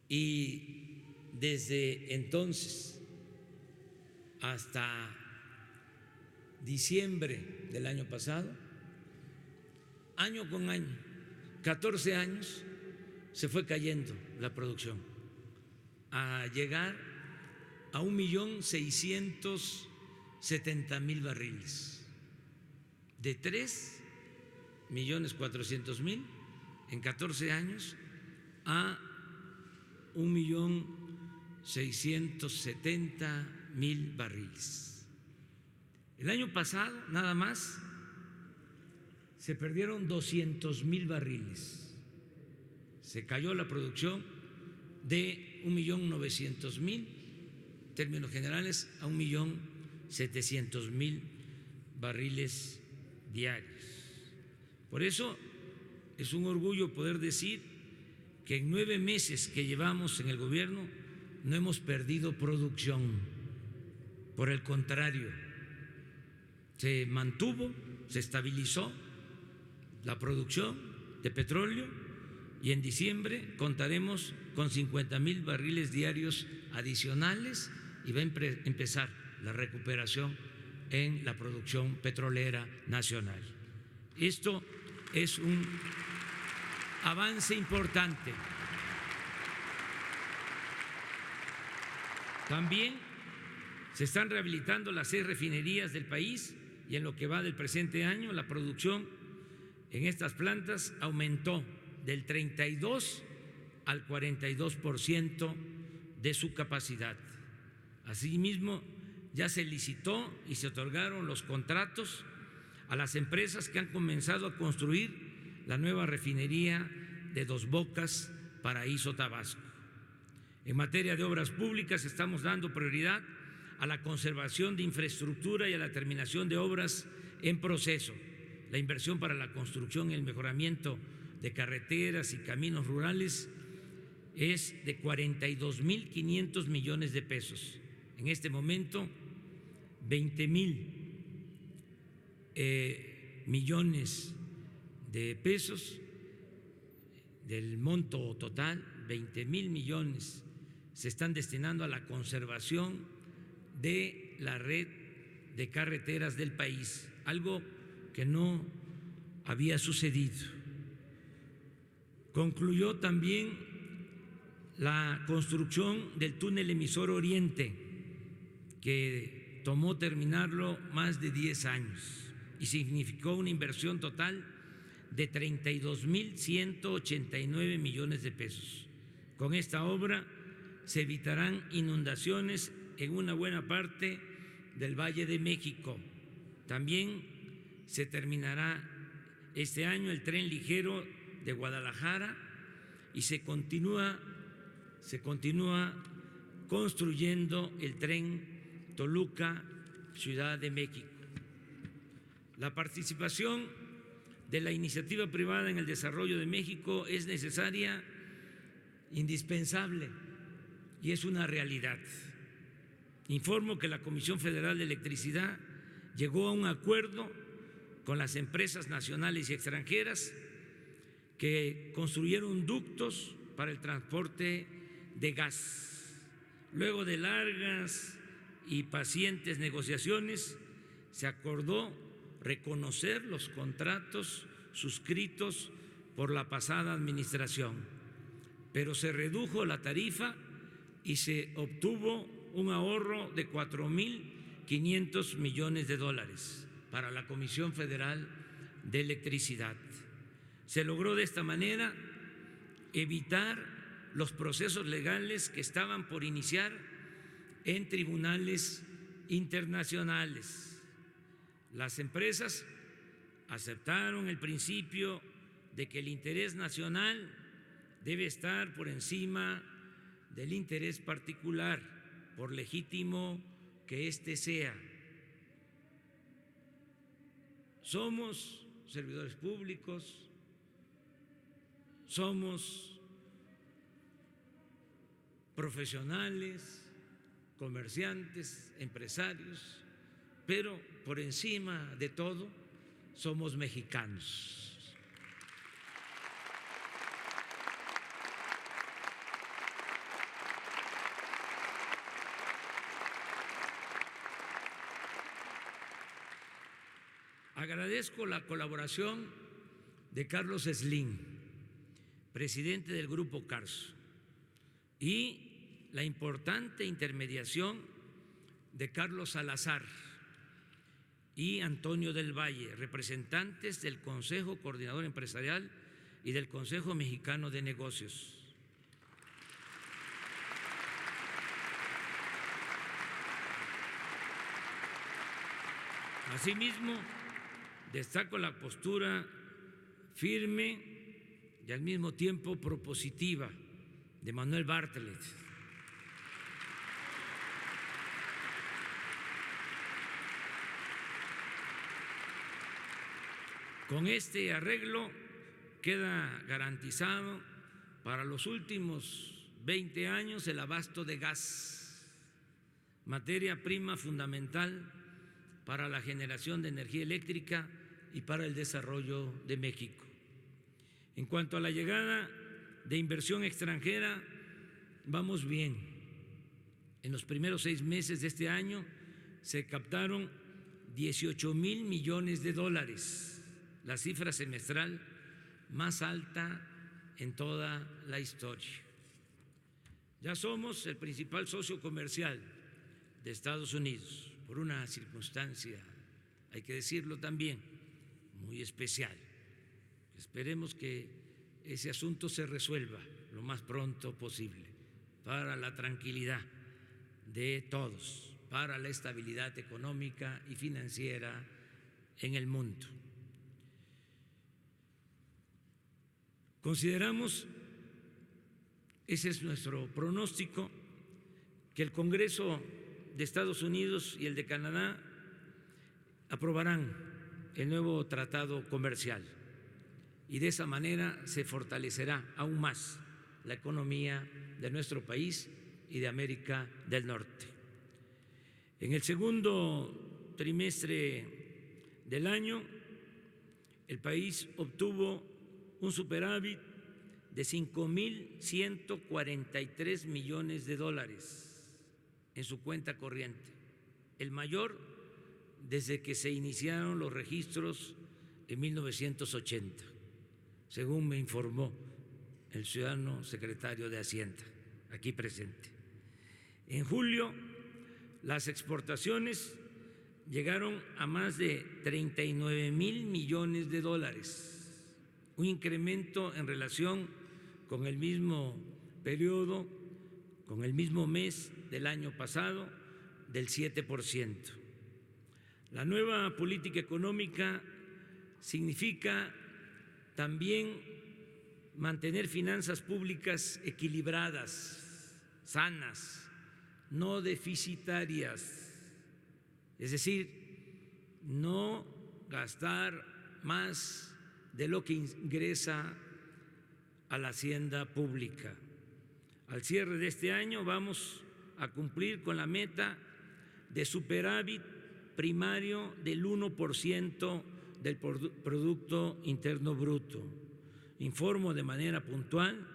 S3: y desde entonces hasta diciembre del año pasado, año con año, 14 años, se fue cayendo la producción a llegar a 1,670,000 barriles, de 3,400,000 en 14 años a 1.670.000 barriles. El año pasado, nada más, se perdieron 200.000 barriles. Se cayó la producción de 1.900.000, en términos generales, a 1.700.000 barriles diarios. Por eso es un orgullo poder decir que en 9 meses que llevamos en el gobierno no hemos perdido producción. Por el contrario, se mantuvo, se estabilizó la producción de petróleo y en diciembre contaremos con 50.000 barriles diarios adicionales y va a empezar la recuperación en la producción petrolera nacional. Esto es un avance importante. También se están rehabilitando las 6 refinerías del país y en lo que va del presente año la producción en estas plantas aumentó del 32 al 42% de su capacidad. Asimismo, ya se licitó y se otorgaron los contratos a las empresas que han comenzado a construir la nueva refinería de Dos Bocas, Paraíso, Tabasco. En materia de obras públicas estamos dando prioridad a la conservación de infraestructura y a la terminación de obras en proceso. La inversión para la construcción y el mejoramiento de carreteras y caminos rurales es de 42.500 millones de pesos. En este momento, 20.000 millones de pesos del monto total, 20.000 millones se están destinando a la conservación de la red de carreteras del país, algo que no había sucedido. Concluyó también la construcción del túnel emisor Oriente, que tomó terminarlo más de 10 años y significó una inversión total de 32.189 millones de pesos. Con esta obra se evitarán inundaciones en una buena parte del Valle de México. También se terminará este año el tren ligero de Guadalajara y se continúa construyendo el tren Toluca-Ciudad de México. La participación de la iniciativa privada en el desarrollo de México es necesaria, indispensable y es una realidad. Informo que la Comisión Federal de Electricidad llegó a un acuerdo con las empresas nacionales y extranjeras que construyeron ductos para el transporte de gas. Luego de largas y pacientes negociaciones, se acordó reconocer los contratos suscritos por la pasada administración, pero se redujo la tarifa y se obtuvo un ahorro de 4.500 millones de dólares para la Comisión Federal de Electricidad. Se logró de esta manera evitar los procesos legales que estaban por iniciar en tribunales internacionales. Las empresas aceptaron el principio de que el interés nacional debe estar por encima del interés particular, por legítimo que éste sea. Somos servidores públicos, somos profesionales, comerciantes, empresarios, pero por encima de todo somos mexicanos. Agradezco la colaboración de Carlos Slim, presidente del Grupo Carso, y la importante intermediación de Carlos Salazar y Antonio del Valle, representantes del Consejo Coordinador Empresarial y del Consejo Mexicano de Negocios. Asimismo, destaco la postura firme y al mismo tiempo propositiva de Manuel Bartlett. Con este arreglo queda garantizado para los últimos 20 años el abasto de gas, materia prima fundamental para la generación de energía eléctrica y para el desarrollo de México. En cuanto a la llegada de inversión extranjera, vamos bien. En los primeros 6 meses de este año se captaron 18,000 millones de dólares, la cifra semestral más alta en toda la historia. Ya somos el principal socio comercial de Estados Unidos por una circunstancia, hay que decirlo también, muy especial. Esperemos que ese asunto se resuelva lo más pronto posible para la tranquilidad de todos, para la estabilidad económica y financiera en el mundo. Consideramos, ese es nuestro pronóstico, que el Congreso de Estados Unidos y el de Canadá aprobarán el nuevo tratado comercial y de esa manera se fortalecerá aún más la economía de nuestro país y de América del Norte. En el segundo trimestre del año, el país obtuvo un superávit de 5,143 millones de dólares en su cuenta corriente, el mayor desde que se iniciaron los registros en 1980, según me informó el ciudadano secretario de Hacienda, aquí presente. En julio, las exportaciones llegaron a más de 39,000 millones de dólares, un incremento en relación con el mismo periodo, con el mismo mes del año pasado, del 7%. La nueva política económica significa también mantener finanzas públicas equilibradas, sanas, no deficitarias, es decir, no gastar más de lo que ingresa a la hacienda pública. Al cierre de este año vamos a cumplir con la meta de superávit primario del 1% del Producto Interno Bruto. Informo de manera puntual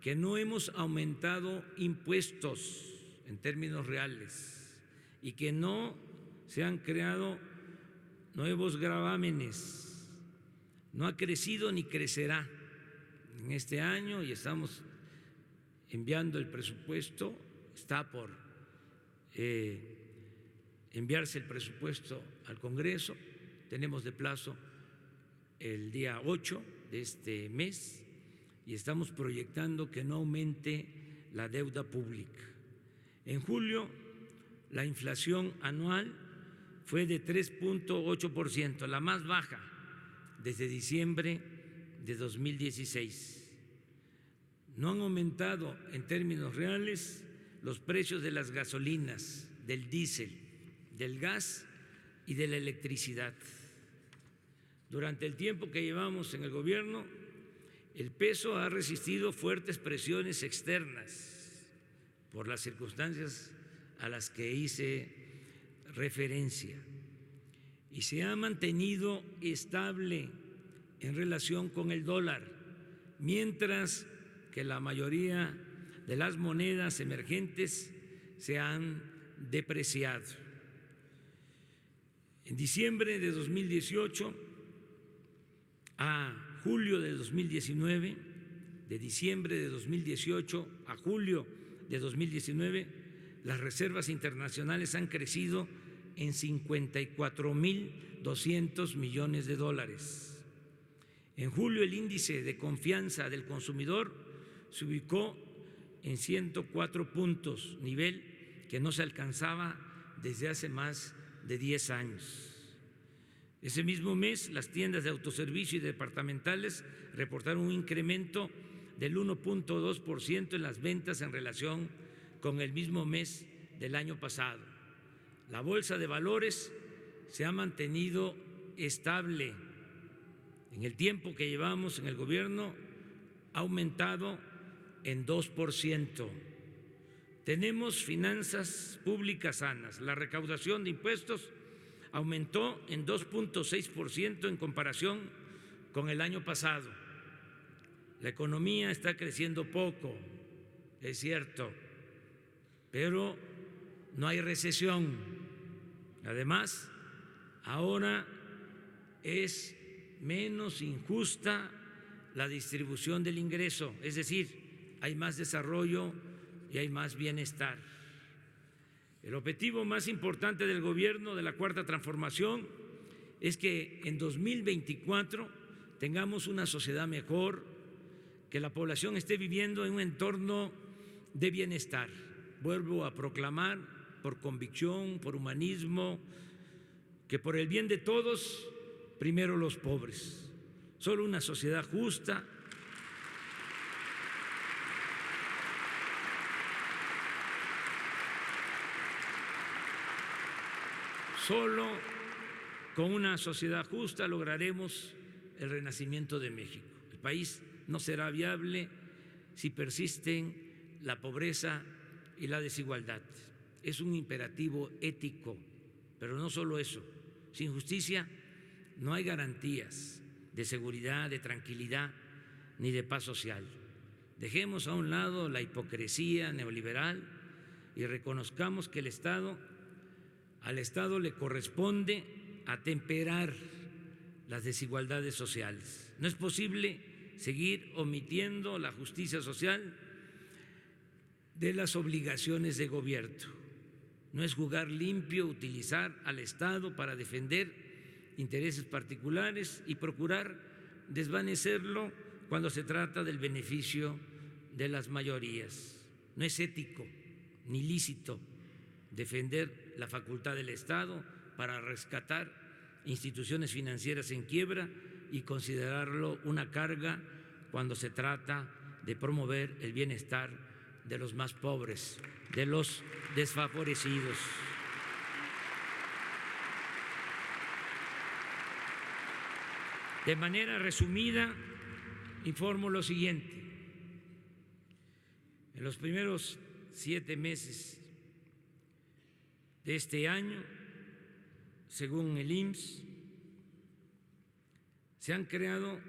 S3: que no hemos aumentado impuestos en términos reales y que no se han creado nuevos gravámenes. No ha crecido ni crecerá en este año y estamos enviando el presupuesto, está por enviarse el presupuesto al Congreso, tenemos de plazo el día 8 de este mes y estamos proyectando que no aumente la deuda pública. En julio, la inflación anual fue de 3,8%, la más baja desde diciembre de 2016. No han aumentado en términos reales los precios de las gasolinas, del diésel, del gas y de la electricidad. Durante el tiempo que llevamos en el gobierno, el peso ha resistido fuertes presiones externas por las circunstancias a las que hice referencia y se ha mantenido estable en relación con el dólar, mientras que la mayoría de las monedas emergentes se han depreciado. En diciembre de 2018 a julio de 2019, de diciembre de 2018 a julio de 2019, las reservas internacionales han crecido en 54,200 millones de dólares. En julio el índice de confianza del consumidor se ubicó en 104 puntos, nivel que no se alcanzaba desde hace más de 10 años. Ese mismo mes, las tiendas de autoservicio y departamentales reportaron un incremento del 1.2% en las ventas en relación con el mismo mes del año pasado. La bolsa de valores se ha mantenido estable. En el tiempo que llevamos en el gobierno ha aumentado en 2%. Tenemos finanzas públicas sanas. La recaudación de impuestos aumentó en 2.6% en comparación con el año pasado. La economía está creciendo poco, es cierto, pero no hay recesión. Además, ahora es menos injusta la distribución del ingreso, es decir, hay más desarrollo y hay más bienestar. El objetivo más importante del gobierno de la Cuarta Transformación es que en 2024 tengamos una sociedad mejor, que la población esté viviendo en un entorno de bienestar. Vuelvo a proclamar, por convicción, por humanismo, que por el bien de todos, primero los pobres. Solo una sociedad justa, solo con una sociedad justa lograremos el renacimiento de México. El país no será viable si persisten la pobreza y la desigualdad. Es un imperativo ético, pero no solo eso. Sin justicia no hay garantías de seguridad, de tranquilidad ni de paz social. Dejemos a un lado la hipocresía neoliberal y reconozcamos que al Estado le corresponde atemperar las desigualdades sociales. No es posible seguir omitiendo la justicia social de las obligaciones de gobierno. No es jugar limpio utilizar al Estado para defender intereses particulares y procurar desvanecerlo cuando se trata del beneficio de las mayorías. No es ético ni lícito defender la facultad del Estado para rescatar instituciones financieras en quiebra y considerarlo una carga cuando se trata de promover el bienestar de los más pobres, de los desfavorecidos. De manera resumida, informo lo siguiente. En los primeros 7 meses de este año, según el IMSS, se han creado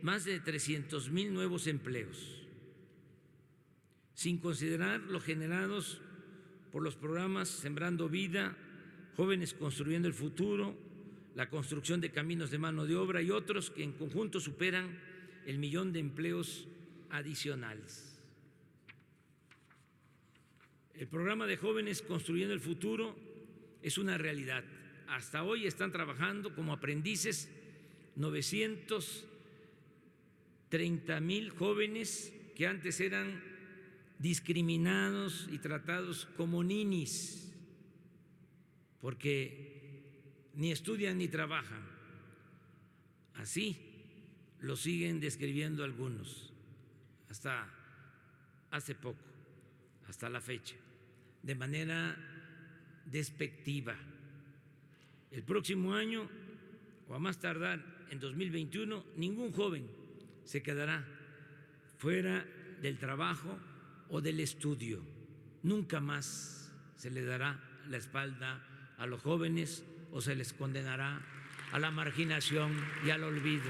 S3: más de 300,000 nuevos empleos, sin considerar los generados por los programas Sembrando Vida, Jóvenes Construyendo el Futuro, la construcción de caminos de mano de obra y otros que en conjunto superan el 1,000,000 de empleos adicionales. El programa de Jóvenes Construyendo el Futuro es una realidad. Hasta hoy están trabajando como aprendices 930,000 jóvenes que antes eran discriminados y tratados como ninis, porque ni estudian ni trabajan. Así lo siguen describiendo algunos, hasta hace poco, hasta la fecha, de manera despectiva. El próximo año, o a más tardar en 2021, ningún joven se quedará fuera del trabajo o del estudio. Nunca más se le dará la espalda a los jóvenes o se les condenará a la marginación y al olvido.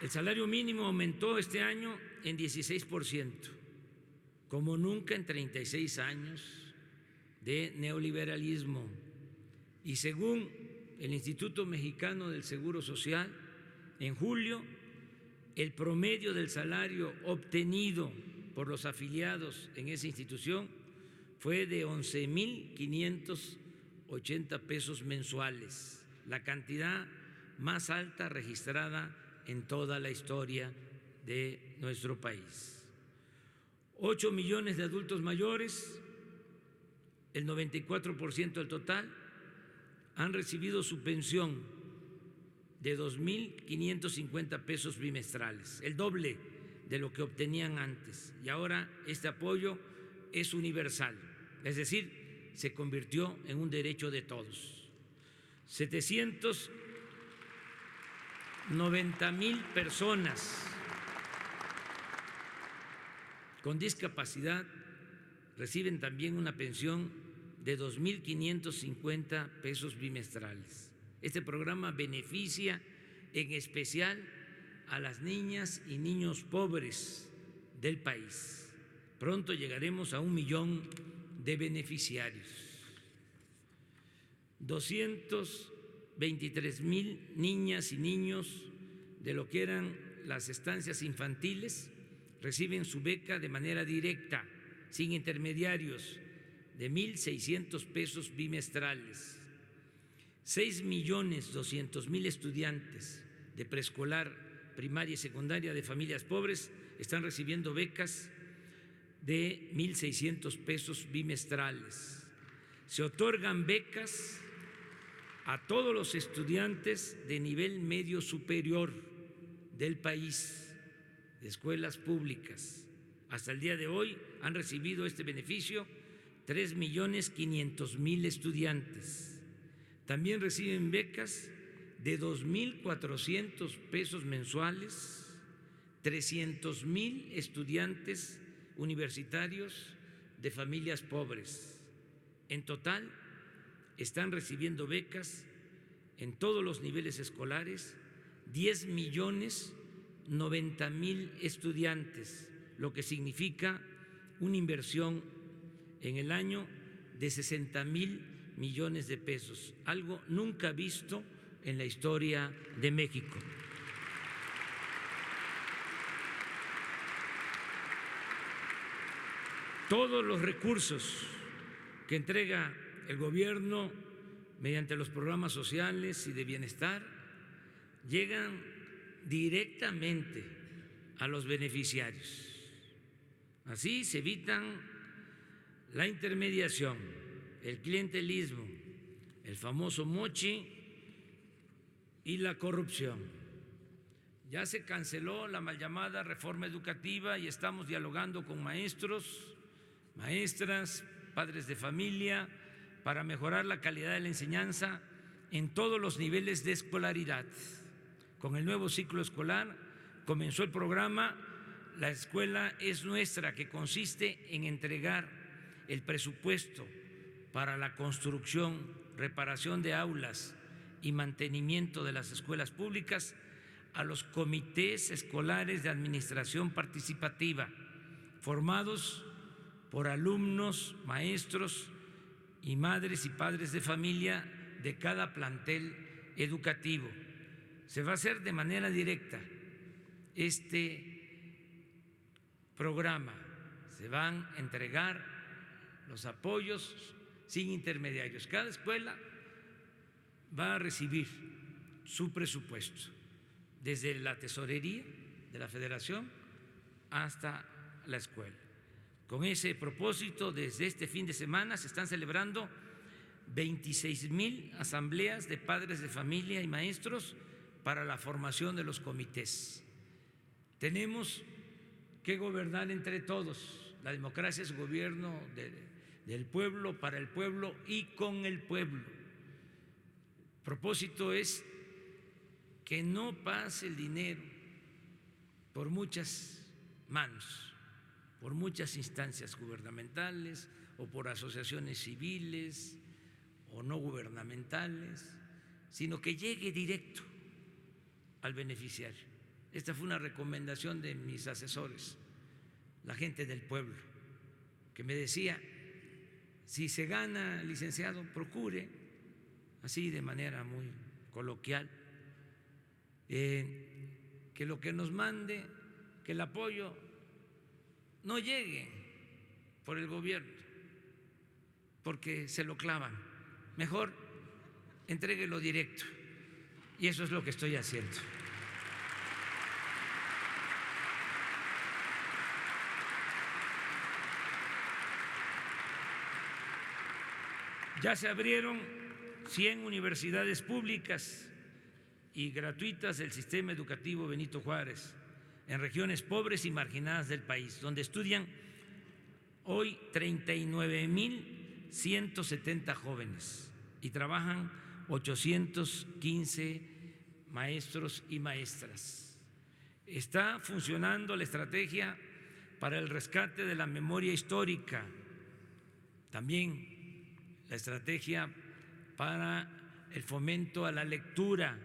S3: El salario mínimo aumentó este año en 16%, como nunca en 36 años de neoliberalismo. Y según el Instituto Mexicano del Seguro Social, en julio, el promedio del salario obtenido por los afiliados en esa institución fue de 11,580 pesos mensuales, la cantidad más alta registrada en toda la historia de nuestro país. 8 millones de adultos mayores, el 94% del total, han recibido su pensión de 2.550 pesos bimestrales, el doble de lo que obtenían antes. Y ahora este apoyo es universal, es decir, se convirtió en un derecho de todos. 790,000 personas con discapacidad reciben también una pensión de 2.550 pesos bimestrales. Este programa beneficia en especial a las niñas y niños pobres del país. Pronto llegaremos a 1 millón de beneficiarios. 223,000 niñas y niños de lo que eran las estancias infantiles reciben su beca de manera directa, sin intermediarios, de 1.600 pesos bimestrales. 6.200.000 estudiantes de preescolar, primaria y secundaria de familias pobres están recibiendo becas de 1.600 pesos bimestrales. Se otorgan becas a todos los estudiantes de nivel medio superior del país, de escuelas públicas. Hasta el día de hoy han recibido este beneficio 3.500.000 estudiantes. También reciben becas de 2.400 pesos mensuales, 300,000 estudiantes universitarios de familias pobres. En total, están recibiendo becas en todos los niveles escolares 10.090.000 estudiantes, lo que significa una inversión en el año de 60,000 millones de pesos, algo nunca visto en la historia de México. Todos los recursos que entrega el gobierno mediante los programas sociales y de bienestar llegan directamente a los beneficiarios. Así se evitan la intermediación, el clientelismo, el famoso mochi y la corrupción. Ya se canceló la mal llamada reforma educativa y estamos dialogando con maestros, maestras, padres de familia, para mejorar la calidad de la enseñanza en todos los niveles de escolaridad. Con el nuevo ciclo escolar comenzó el programa La Escuela es Nuestra, que consiste en entregar el presupuesto para la construcción, reparación de aulas y mantenimiento de las escuelas públicas a los comités escolares de administración participativa, formados por alumnos, maestros y madres y padres de familia de cada plantel educativo. Se va a hacer de manera directa este programa, se van a entregar los apoyos sin intermediarios. Cada escuela va a recibir su presupuesto, desde la tesorería de la Federación hasta la escuela. Con ese propósito, desde este fin de semana se están celebrando 26,000 asambleas de padres de familia y maestros para la formación de los comités. Tenemos que gobernar entre todos. La democracia es gobierno del pueblo, para el pueblo y con el pueblo. El propósito es que no pase el dinero por muchas manos, por muchas instancias gubernamentales o por asociaciones civiles o no gubernamentales, sino que llegue directo al beneficiario. Esta fue una recomendación de mis asesores, la gente del pueblo, que me decía: si se gana, licenciado, procure, así de manera muy coloquial, que lo que nos mande, que el apoyo no llegue por el gobierno, porque se lo clavan. Mejor entréguelo directo. Y eso es lo que estoy haciendo. Ya se abrieron 100 universidades públicas y gratuitas del sistema educativo Benito Juárez en regiones pobres y marginadas del país, donde estudian hoy 39,170 jóvenes y trabajan 815 maestros y maestras. Está funcionando la estrategia para el rescate de la memoria histórica, también la estrategia para el fomento a la lectura,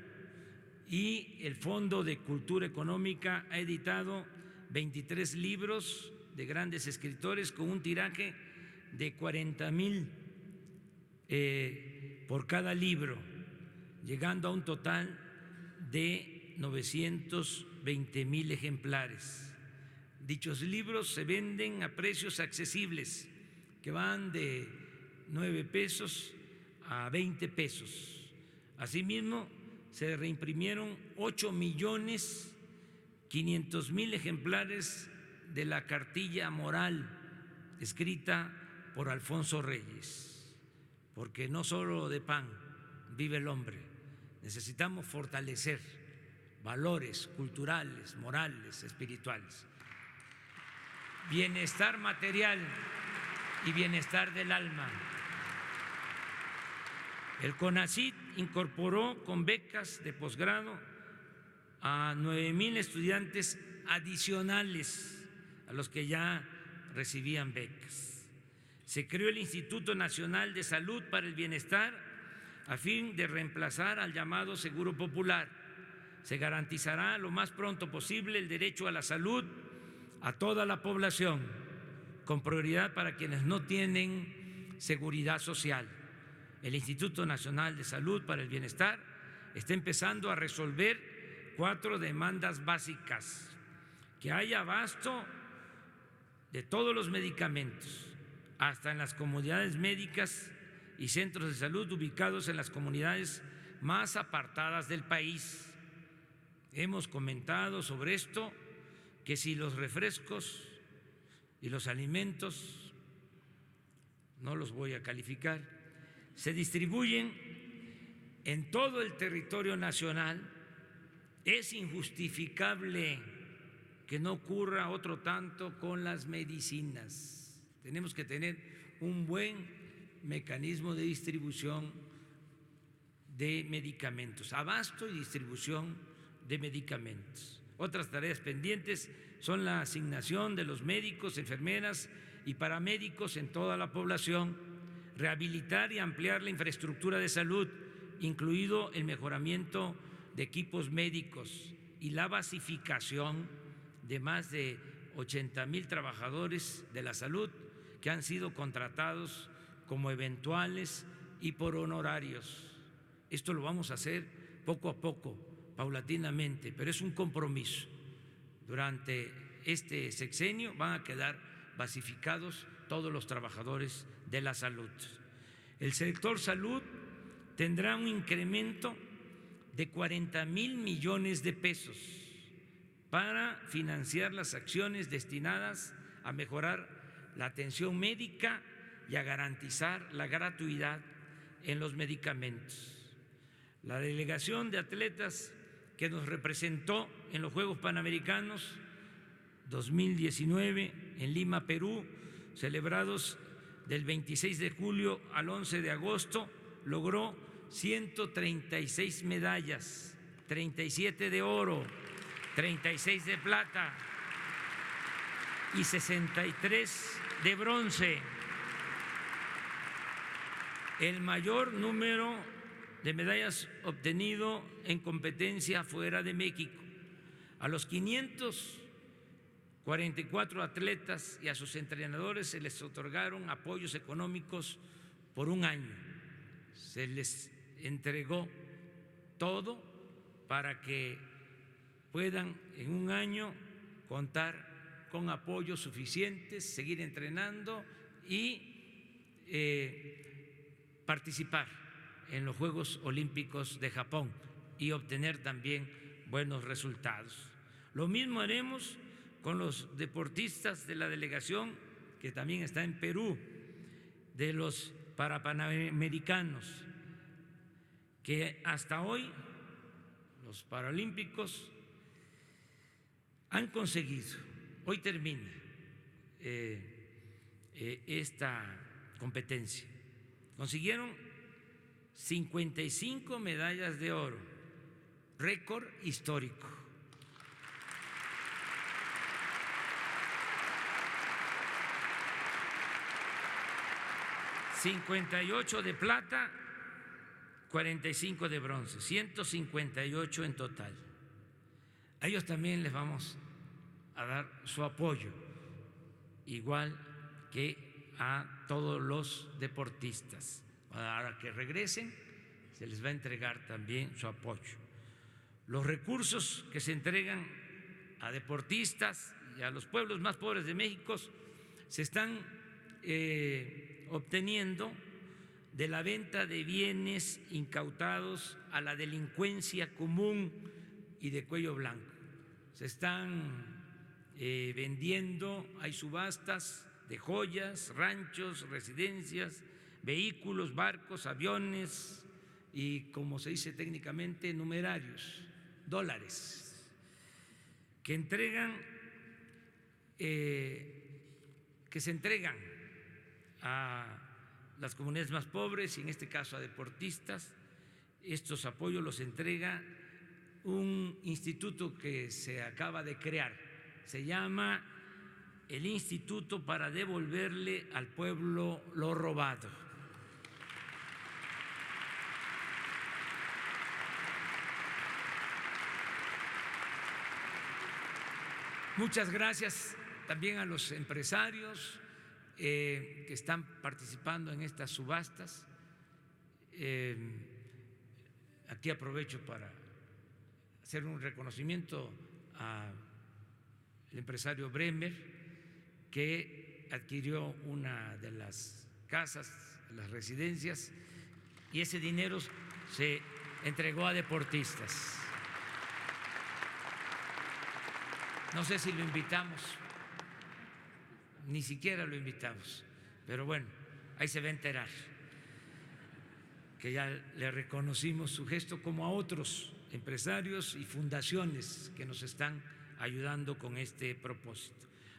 S3: y el Fondo de Cultura Económica ha editado 23 libros de grandes escritores con un tiraje de 40,000 por cada libro, llegando a un total de 920,000 ejemplares. Dichos libros se venden a precios accesibles, que van de 9 pesos a 20 pesos. Asimismo, se reimprimieron 8,500,000 ejemplares de la cartilla moral escrita por Alfonso Reyes, porque no solo de pan vive el hombre, necesitamos fortalecer valores culturales, morales, espirituales, bienestar material y bienestar del alma. El CONACYT incorporó con becas de posgrado a 9,000 estudiantes adicionales a los que ya recibían becas. Se creó el Instituto Nacional de Salud para el Bienestar a fin de reemplazar al llamado Seguro Popular. Se garantizará lo más pronto posible el derecho a la salud a toda la población, con prioridad para quienes no tienen seguridad social. El Instituto Nacional de Salud para el Bienestar está empezando a resolver 4 demandas básicas: que haya abasto de todos los medicamentos, hasta en las comunidades médicas y centros de salud ubicados en las comunidades más apartadas del país. Hemos comentado sobre esto, que si los refrescos y los alimentos, no los voy a calificar, se distribuyen en todo el territorio nacional, es injustificable que no ocurra otro tanto con las medicinas. Tenemos que tener un buen mecanismo de distribución de medicamentos, abasto y distribución de medicamentos. Otras tareas pendientes son la asignación de los médicos, enfermeras y paramédicos en toda la población, rehabilitar y ampliar la infraestructura de salud, incluido el mejoramiento de equipos médicos y la basificación de más de 80,000 trabajadores de la salud que han sido contratados como eventuales y por honorarios. Esto lo vamos a hacer poco a poco, paulatinamente, pero es un compromiso. Durante este sexenio van a quedar basificados todos los trabajadores de la salud. El sector salud tendrá un incremento de 40,000 millones de pesos para financiar las acciones destinadas a mejorar la atención médica y a garantizar la gratuidad en los medicamentos. La delegación de atletas que nos representó en los Juegos Panamericanos 2019 en Lima, Perú, celebrados del 26 de julio al 11 de agosto, logró 136 medallas, 37 de oro, 36 de plata y 63 de bronce. El mayor número de medallas obtenido en competencia fuera de México. A los 544 atletas y a sus entrenadores se les otorgaron apoyos económicos por un año. Se les entregó todo para que puedan en un año contar con apoyos suficientes, seguir entrenando y participar en los Juegos Olímpicos de Japón y obtener también buenos resultados. Lo mismo haremos con los deportistas de la delegación que también está en Perú, de los para panamericanos, que hasta hoy los paralímpicos han conseguido, hoy termina esta competencia, consiguieron 55 medallas de oro, récord histórico. $58 de plata, 45 de bronce, 158 en total. A ellos también les vamos a dar su apoyo, igual que a todos los deportistas. Para que regresen, se les va a entregar también su apoyo. Los recursos que se entregan a deportistas y a los pueblos más pobres de México se están obteniendo de la venta de bienes incautados a la delincuencia común y de cuello blanco. Se están vendiendo, hay subastas de joyas, ranchos, residencias, vehículos, barcos, aviones y, como se dice técnicamente, numerarios, dólares, que se entregan a las comunidades más pobres y en este caso a deportistas. Estos apoyos los entrega un instituto que se acaba de crear, se llama el Instituto para Devolverle al Pueblo lo Robado. Muchas gracias también a los empresarios que están participando en estas subastas. Aquí aprovecho para hacer un reconocimiento al empresario Bremer, que adquirió una de las casas, las residencias, y ese dinero se entregó a deportistas. No sé si lo invitamos, ni siquiera lo invitamos, pero bueno, ahí se va a enterar que ya le reconocimos su gesto, como a otros empresarios y fundaciones que nos están ayudando con este propósito.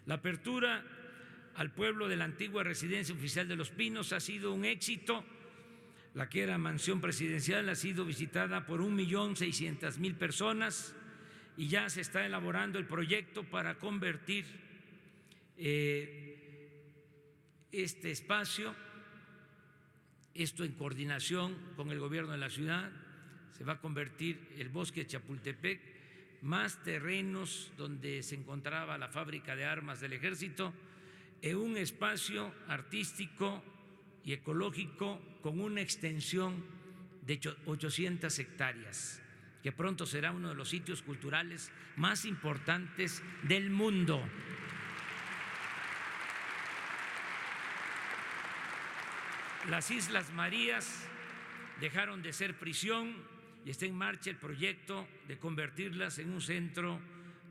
S3: La apertura al pueblo de la antigua residencia oficial de Los Pinos ha sido un éxito. La que era mansión presidencial ha sido visitada por 1.600.000 personas y ya se está elaborando el proyecto para convertir este espacio, esto en coordinación con el gobierno de la ciudad. Se va a convertir el bosque de Chapultepec, más terrenos donde se encontraba la fábrica de armas del ejército, en un espacio artístico y ecológico con una extensión de 800 hectáreas, que pronto será uno de los sitios culturales más importantes del mundo. Las Islas Marías dejaron de ser prisión y está en marcha el proyecto de convertirlas en un centro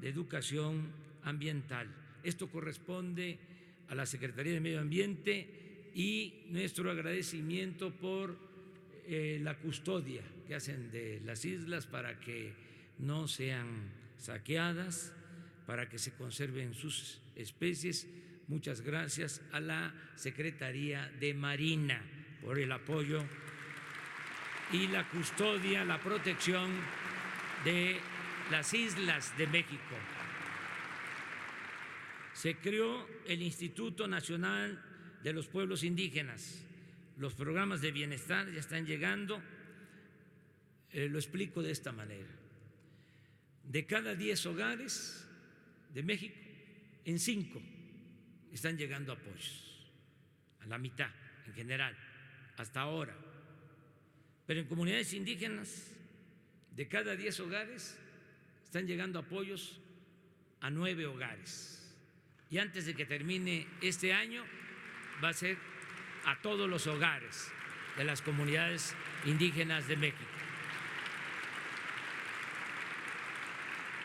S3: de educación ambiental. Esto corresponde a la Secretaría de Medio Ambiente y nuestro agradecimiento por la custodia que hacen de las islas para que no sean saqueadas, para que se conserven sus especies. Muchas gracias a la Secretaría de Marina por el apoyo y la custodia, la protección de las islas de México. Se creó el Instituto Nacional de los Pueblos Indígenas. Los programas de bienestar ya están llegando. Lo explico de esta manera. De cada 10 hogares de México, en 5 están llegando apoyos, a la mitad en general, hasta ahora. Pero en comunidades indígenas, de cada 10 hogares, están llegando apoyos a 9 hogares. Y antes de que termine este año, va a ser a todos los hogares de las comunidades indígenas de México.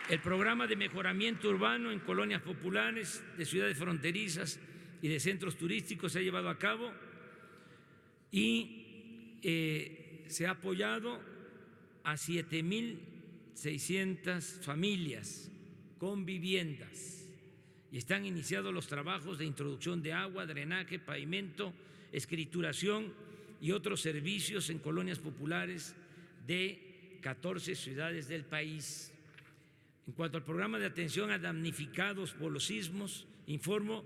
S3: El programa de mejoramiento urbano en colonias populares de ciudades fronterizas y de centros turísticos se ha llevado a cabo y se ha apoyado a 7.600 familias con viviendas y están iniciados los trabajos de introducción de agua, drenaje, pavimento, escrituración y otros servicios en colonias populares de 14 ciudades del país. En cuanto al programa de atención a damnificados por los sismos, informo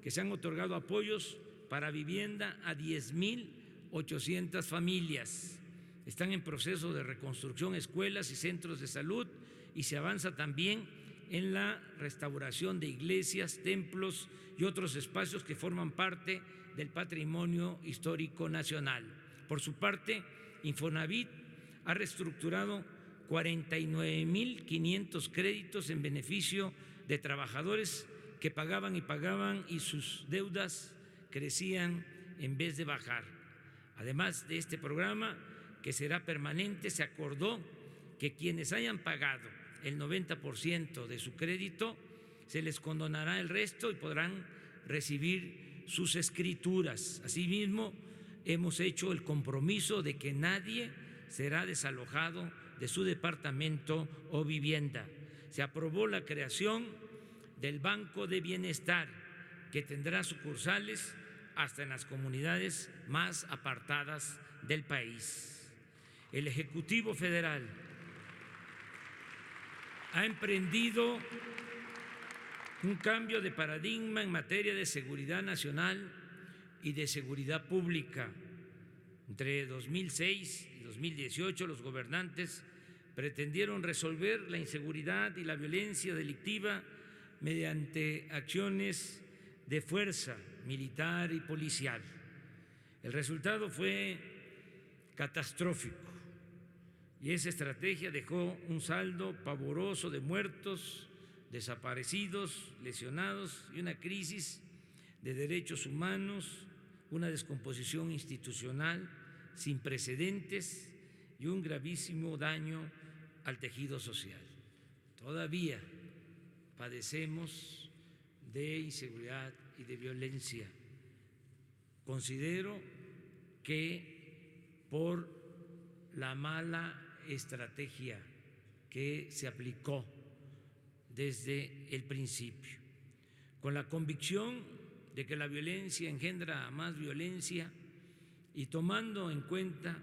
S3: que se han otorgado apoyos para vivienda a 10.800 familias. Están en proceso de reconstrucción escuelas y centros de salud y se avanza también en la restauración de iglesias, templos y otros espacios que forman parte del patrimonio histórico nacional. Por su parte, Infonavit ha reestructurado 49.500 créditos en beneficio de trabajadores que pagaban y sus deudas crecían en vez de bajar. Además de este programa, que será permanente, se acordó que quienes hayan pagado el 90% de su crédito, se les condonará el resto y podrán recibir sus escrituras. Asimismo, hemos hecho el compromiso de que nadie será desalojado de su departamento o vivienda. Se aprobó la creación del Banco de Bienestar, que tendrá sucursales hasta en las comunidades más apartadas del país. El Ejecutivo Federal ha emprendido un cambio de paradigma en materia de seguridad nacional y de seguridad pública. Entre 2006 y 2018, los gobernantes pretendieron resolver la inseguridad y la violencia delictiva mediante acciones de fuerza militar y policial. El resultado fue catastrófico y esa estrategia dejó un saldo pavoroso de muertos, desaparecidos, lesionados y una crisis de derechos humanos, una descomposición institucional sin precedentes y un gravísimo daño al tejido social. Todavía padecemos de inseguridad y de violencia. Considero que por la mala estrategia que se aplicó desde el principio, con la convicción de que la violencia engendra más violencia y tomando en cuenta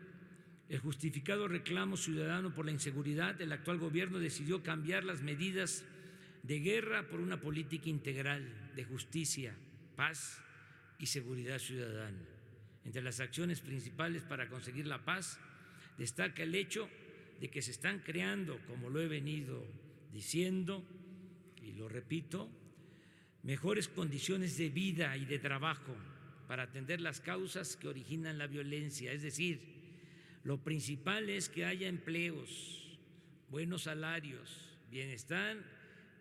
S3: el justificado reclamo ciudadano por la inseguridad, el actual gobierno decidió cambiar las medidas de guerra por una política integral de justicia, paz y seguridad ciudadana. Entre las acciones principales para conseguir la paz destaca el hecho de que se están creando, como lo he venido diciendo y lo repito, mejores condiciones de vida y de trabajo para atender las causas que originan la violencia. Es decir, lo principal es que haya empleos, buenos salarios, bienestar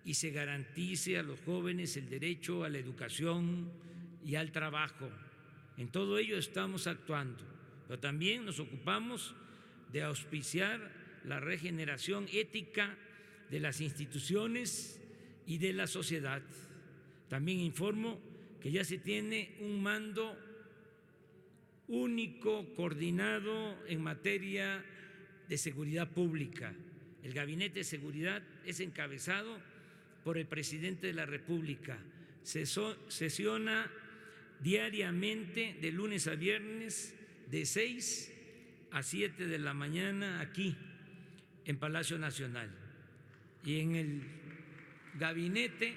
S3: y se garantice a los jóvenes el derecho a la educación y al trabajo. En todo ello estamos actuando, pero también nos ocupamos de auspiciar la regeneración ética de las instituciones y de la sociedad. También informo que ya se tiene un mando único, coordinado en materia de seguridad pública. El Gabinete de Seguridad es encabezado por el presidente de la República. Sesiona diariamente de lunes a viernes de 6 a 7 de la mañana aquí en Palacio Nacional. Y en el Gabinete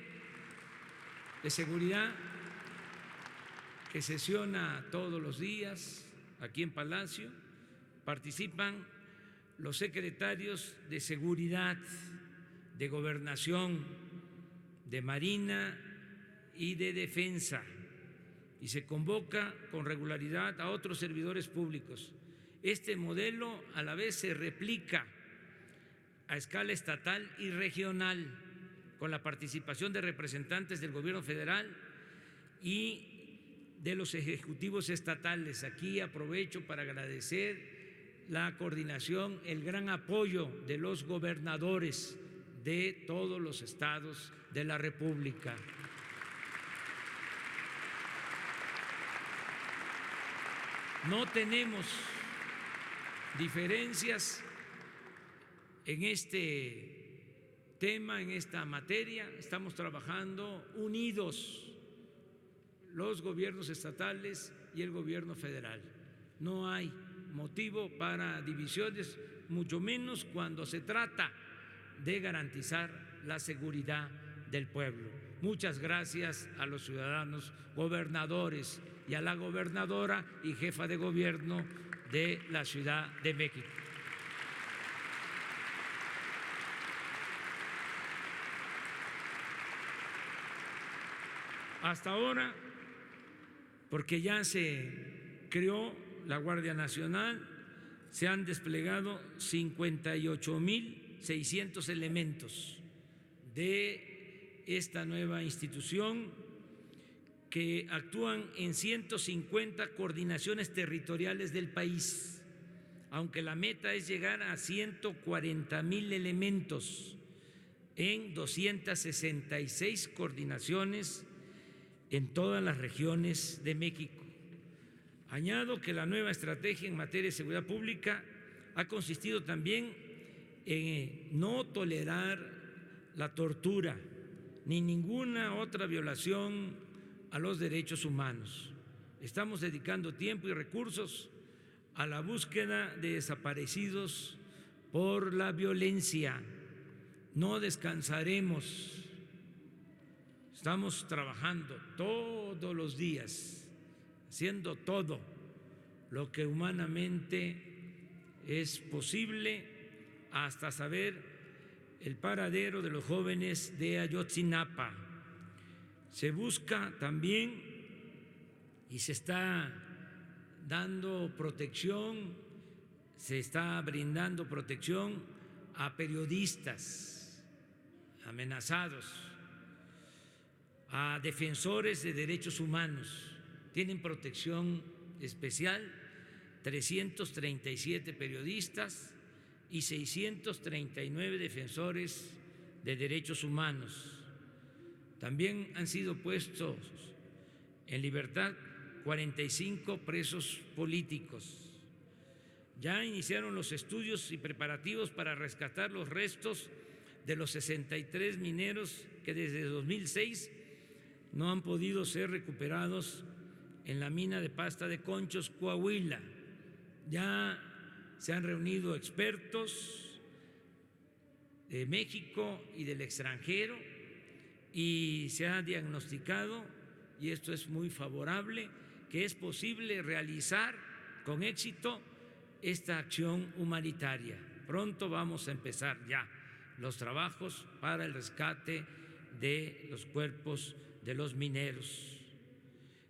S3: de Seguridad, que sesiona todos los días aquí en Palacio, participan los secretarios de Seguridad, de Gobernación, de Marina y de Defensa, y se convoca con regularidad a otros servidores públicos. Este modelo a la vez se replica a escala estatal y regional, con la participación de representantes del Gobierno federal y de los ejecutivos estatales. Aquí aprovecho para agradecer la coordinación, el gran apoyo de los gobernadores de todos los estados de la República. no tenemos diferencias en este tema, en esta materia. Estamos trabajando unidos los gobiernos estatales y el gobierno federal. No hay motivo para divisiones, mucho menos cuando se trata de garantizar la seguridad del pueblo. Muchas gracias a los ciudadanos gobernadores y a la gobernadora y jefa de gobierno de la Ciudad de México. Hasta ahora, porque ya se creó la Guardia Nacional, se han desplegado 58.600 elementos de esta nueva institución que actúan en 150 coordinaciones territoriales del país, aunque la meta es llegar a 140.000 elementos en 266 coordinaciones en todas las regiones de México. Añado que la nueva estrategia en materia de seguridad pública ha consistido también en no tolerar la tortura ni ninguna otra violación a los derechos humanos. Estamos dedicando tiempo y recursos a la búsqueda de desaparecidos por la violencia. No descansaremos. Estamos trabajando todos los días, haciendo todo lo que humanamente es posible hasta saber el paradero de los jóvenes de Ayotzinapa. Se busca también y se está dando protección, se está brindando protección a periodistas amenazados, a defensores de derechos humanos. Tienen protección especial 337 periodistas y 639 defensores de derechos humanos. También han sido puestos en libertad 45 presos políticos. Ya iniciaron los estudios y preparativos para rescatar los restos de los 63 mineros que desde 2006 no han podido ser recuperados en la mina de Pasta de Conchos, Coahuila. Ya se han reunido expertos de México y del extranjero y se ha diagnosticado, y esto es muy favorable, que es posible realizar con éxito esta acción humanitaria. Pronto vamos a empezar ya los trabajos para el rescate de los cuerpos de los mineros.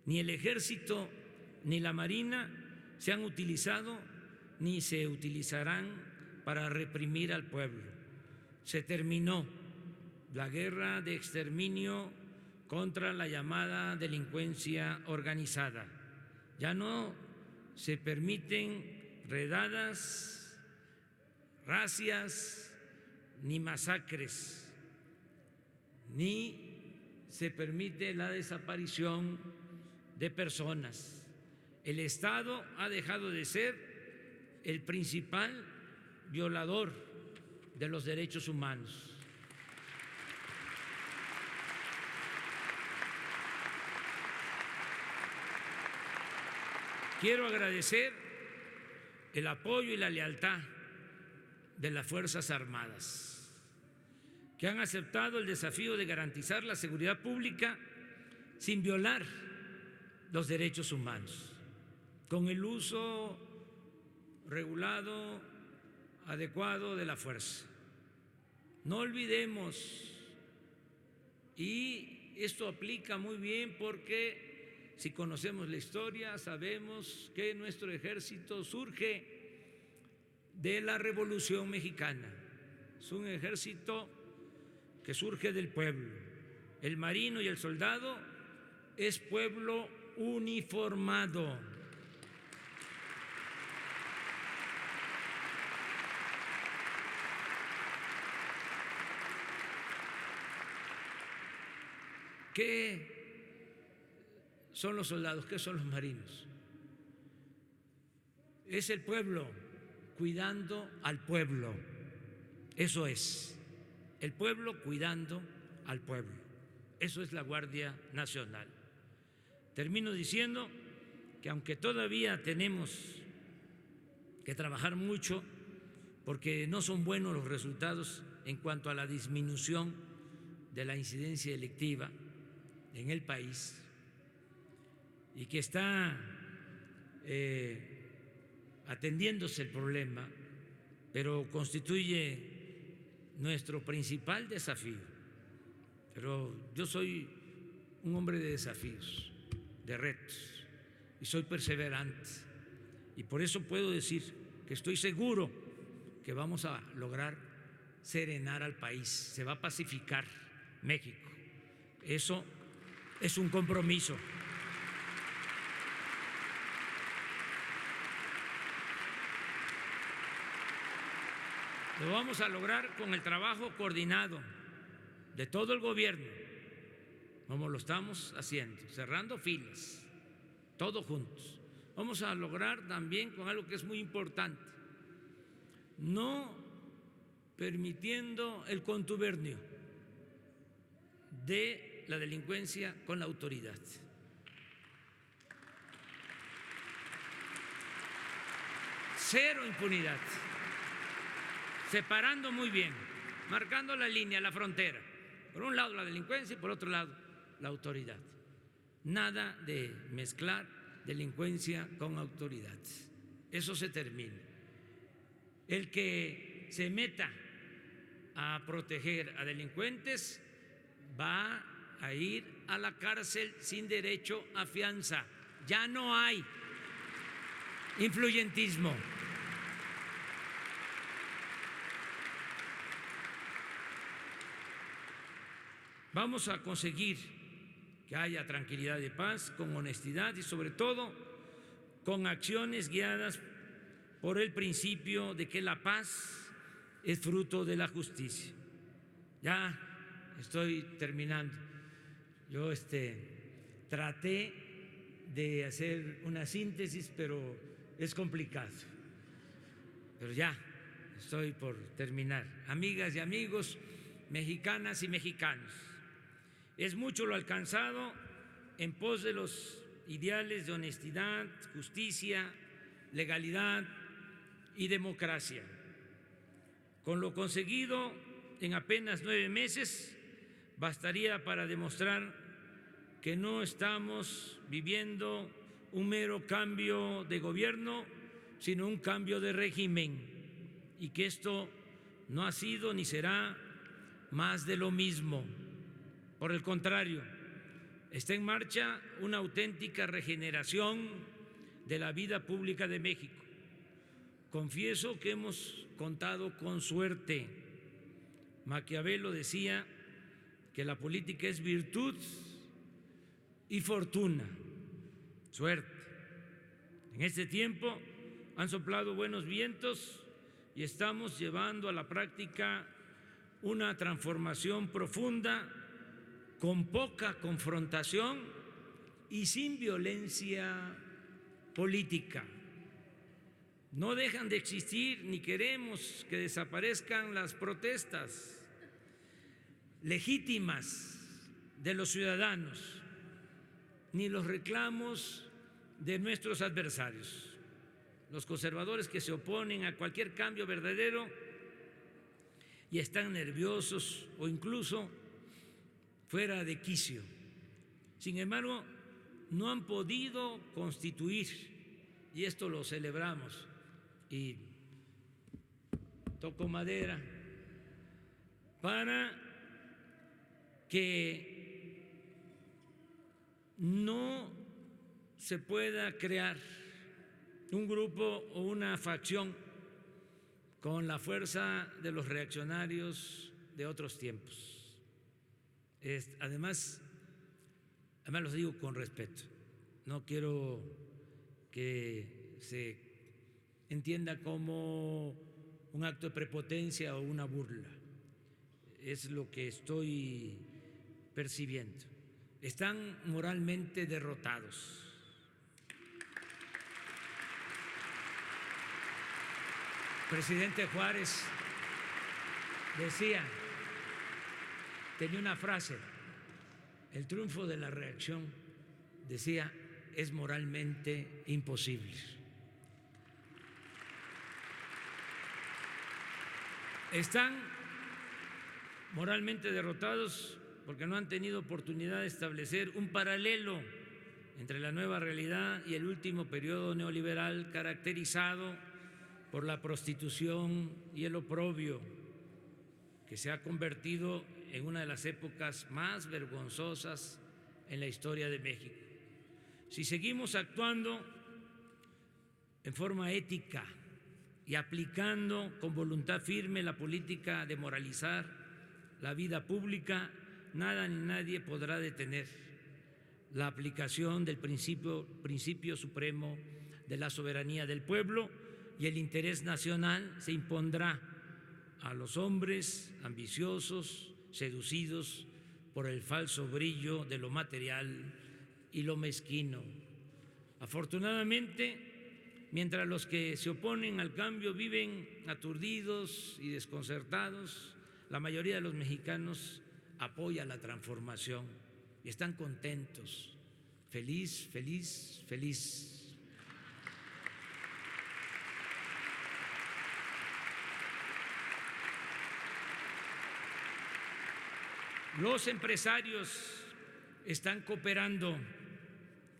S3: Ni el Ejército ni la Marina se han utilizado ni se utilizarán para reprimir al pueblo. Se terminó la guerra de exterminio contra la llamada delincuencia organizada. Ya no se permiten redadas, racias, ni masacres, ni se permite la desaparición de personas. El Estado ha dejado de ser el principal violador de los derechos humanos. Quiero agradecer el apoyo y la lealtad de las Fuerzas Armadas, que han aceptado el desafío de garantizar la seguridad pública sin violar los derechos humanos, con el uso regulado, adecuado de la fuerza. No olvidemos, y esto aplica muy bien porque si conocemos la historia sabemos que nuestro ejército surge de la Revolución Mexicana. Es un ejército que surge del pueblo. El marino y el soldado es pueblo uniformado. ¿Qué son los soldados? ¿Qué son los marinos? es el pueblo cuidando al pueblo. Eso es, el pueblo cuidando al pueblo. Eso es la Guardia Nacional. Termino diciendo que aunque todavía tenemos que trabajar mucho, porque no son buenos los resultados en cuanto a la disminución de la incidencia delictiva en el país, y que está atendiéndose el problema, pero constituye nuestro principal desafío. Pero yo soy un hombre de desafíos, de retos, y soy perseverante, y por eso puedo decir que estoy seguro que vamos a lograr serenar al país, se va a pacificar México. Eso es un compromiso. Lo vamos a lograr con el trabajo coordinado de todo el gobierno, como lo estamos haciendo, cerrando filas, todos juntos. Vamos a lograr también con algo que es muy importante, no permitiendo el contubernio de la delincuencia con la autoridad. Cero impunidad, separando muy bien, marcando la línea, la frontera. Por un lado la delincuencia y por otro lado la autoridad. Nada de mezclar delincuencia con autoridad. Eso se termina. El que se meta a proteger a delincuentes va a ir a la cárcel sin derecho a fianza. Ya no hay influyentismo. Vamos a conseguir que haya tranquilidad y paz con honestidad y sobre todo con acciones guiadas por el principio de que la paz es fruto de la justicia. Ya estoy terminando. Yo traté de hacer una síntesis, pero es complicado. Pero ya estoy por terminar. Amigas y amigos, mexicanas y mexicanos, es mucho lo alcanzado en pos de los ideales de honestidad, justicia, legalidad y democracia. Con lo conseguido en apenas 9 meses bastaría para demostrar que no estamos viviendo un mero cambio de gobierno, sino un cambio de régimen, y que esto no ha sido ni será más de lo mismo. Por el contrario, está en marcha una auténtica regeneración de la vida pública de México. Confieso que hemos contado con suerte. Maquiavelo decía que la política es virtud y fortuna, suerte. En este tiempo han soplado buenos vientos y estamos llevando a la práctica una transformación profunda, con poca confrontación y sin violencia política. No dejan de existir ni queremos que desaparezcan las protestas legítimas de los ciudadanos, ni los reclamos de nuestros adversarios. Los conservadores que se oponen a cualquier cambio verdadero y están nerviosos o incluso fuera de quicio. Sin embargo, no han podido constituir, y esto lo celebramos, y toco madera, para que no se pueda crear un grupo o una facción con la fuerza de los reaccionarios de otros tiempos. Además lo digo con respeto, no quiero que se entienda como un acto de prepotencia o una burla, es lo que estoy percibiendo. Están moralmente derrotados. presidente Juárez decía, tenía una frase, el triunfo de la reacción, decía, es moralmente imposible. Están moralmente derrotados porque no han tenido oportunidad de establecer un paralelo entre la nueva realidad y el último periodo neoliberal caracterizado por la prostitución y el oprobio, que se ha convertido en una de las épocas más vergonzosas en la historia de México. Si seguimos actuando en forma ética y aplicando con voluntad firme la política de moralizar la vida pública, nada ni nadie podrá detener la aplicación del principio supremo de la soberanía del pueblo, y el interés nacional se impondrá a los hombres ambiciosos, seducidos por el falso brillo de lo material y lo mezquino. Afortunadamente, mientras los que se oponen al cambio viven aturdidos y desconcertados, la mayoría de los mexicanos apoya la transformación y están contentos, feliz, feliz, feliz. Los empresarios están cooperando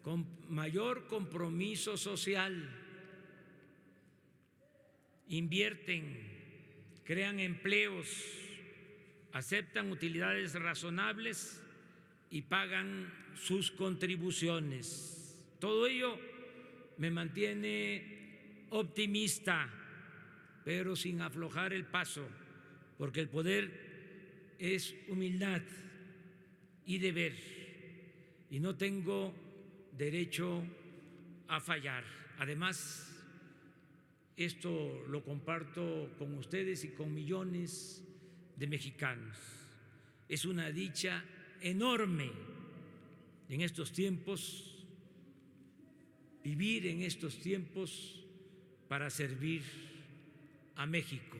S3: con mayor compromiso social, invierten, crean empleos, aceptan utilidades razonables y pagan sus contribuciones. Todo ello me mantiene optimista, pero sin aflojar el paso, porque el poder es humildad y deber, y no tengo derecho a fallar. Además, esto lo comparto con ustedes y con millones de mexicanos. Es una dicha enorme en estos tiempos, vivir en estos tiempos para servir a México.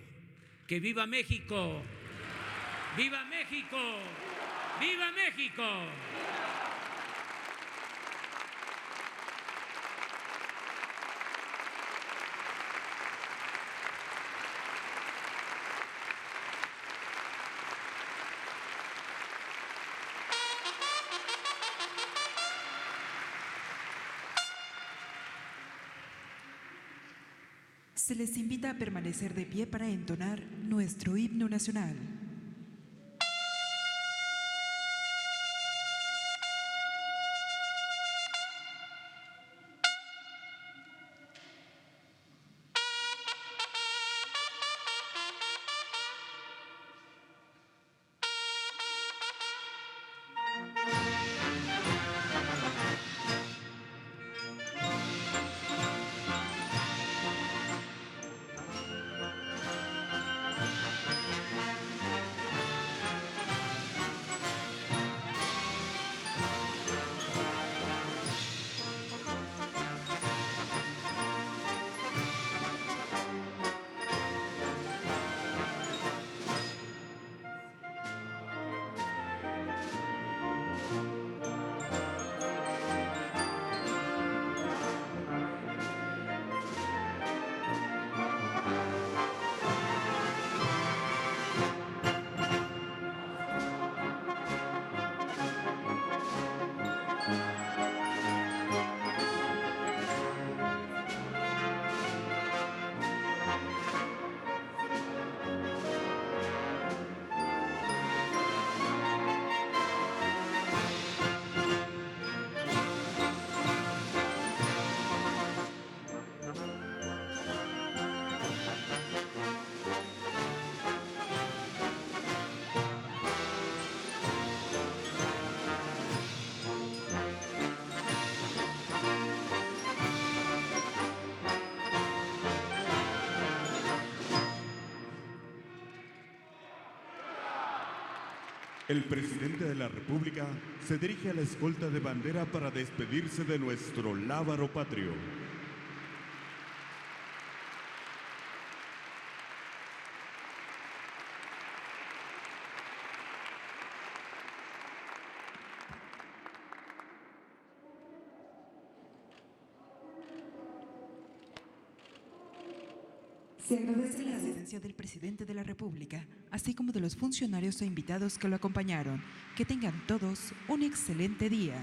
S3: ¡Que viva México! ¡Viva México! ¡Viva México!
S2: Se les invita a permanecer de pie para entonar nuestro himno nacional.
S1: El presidente de la República se dirige a la escolta de bandera para despedirse de nuestro lábaro patrio.
S2: Se agradece la asistencia del presidente de la República, así como de los funcionarios e invitados que lo acompañaron. Que tengan todos un excelente día.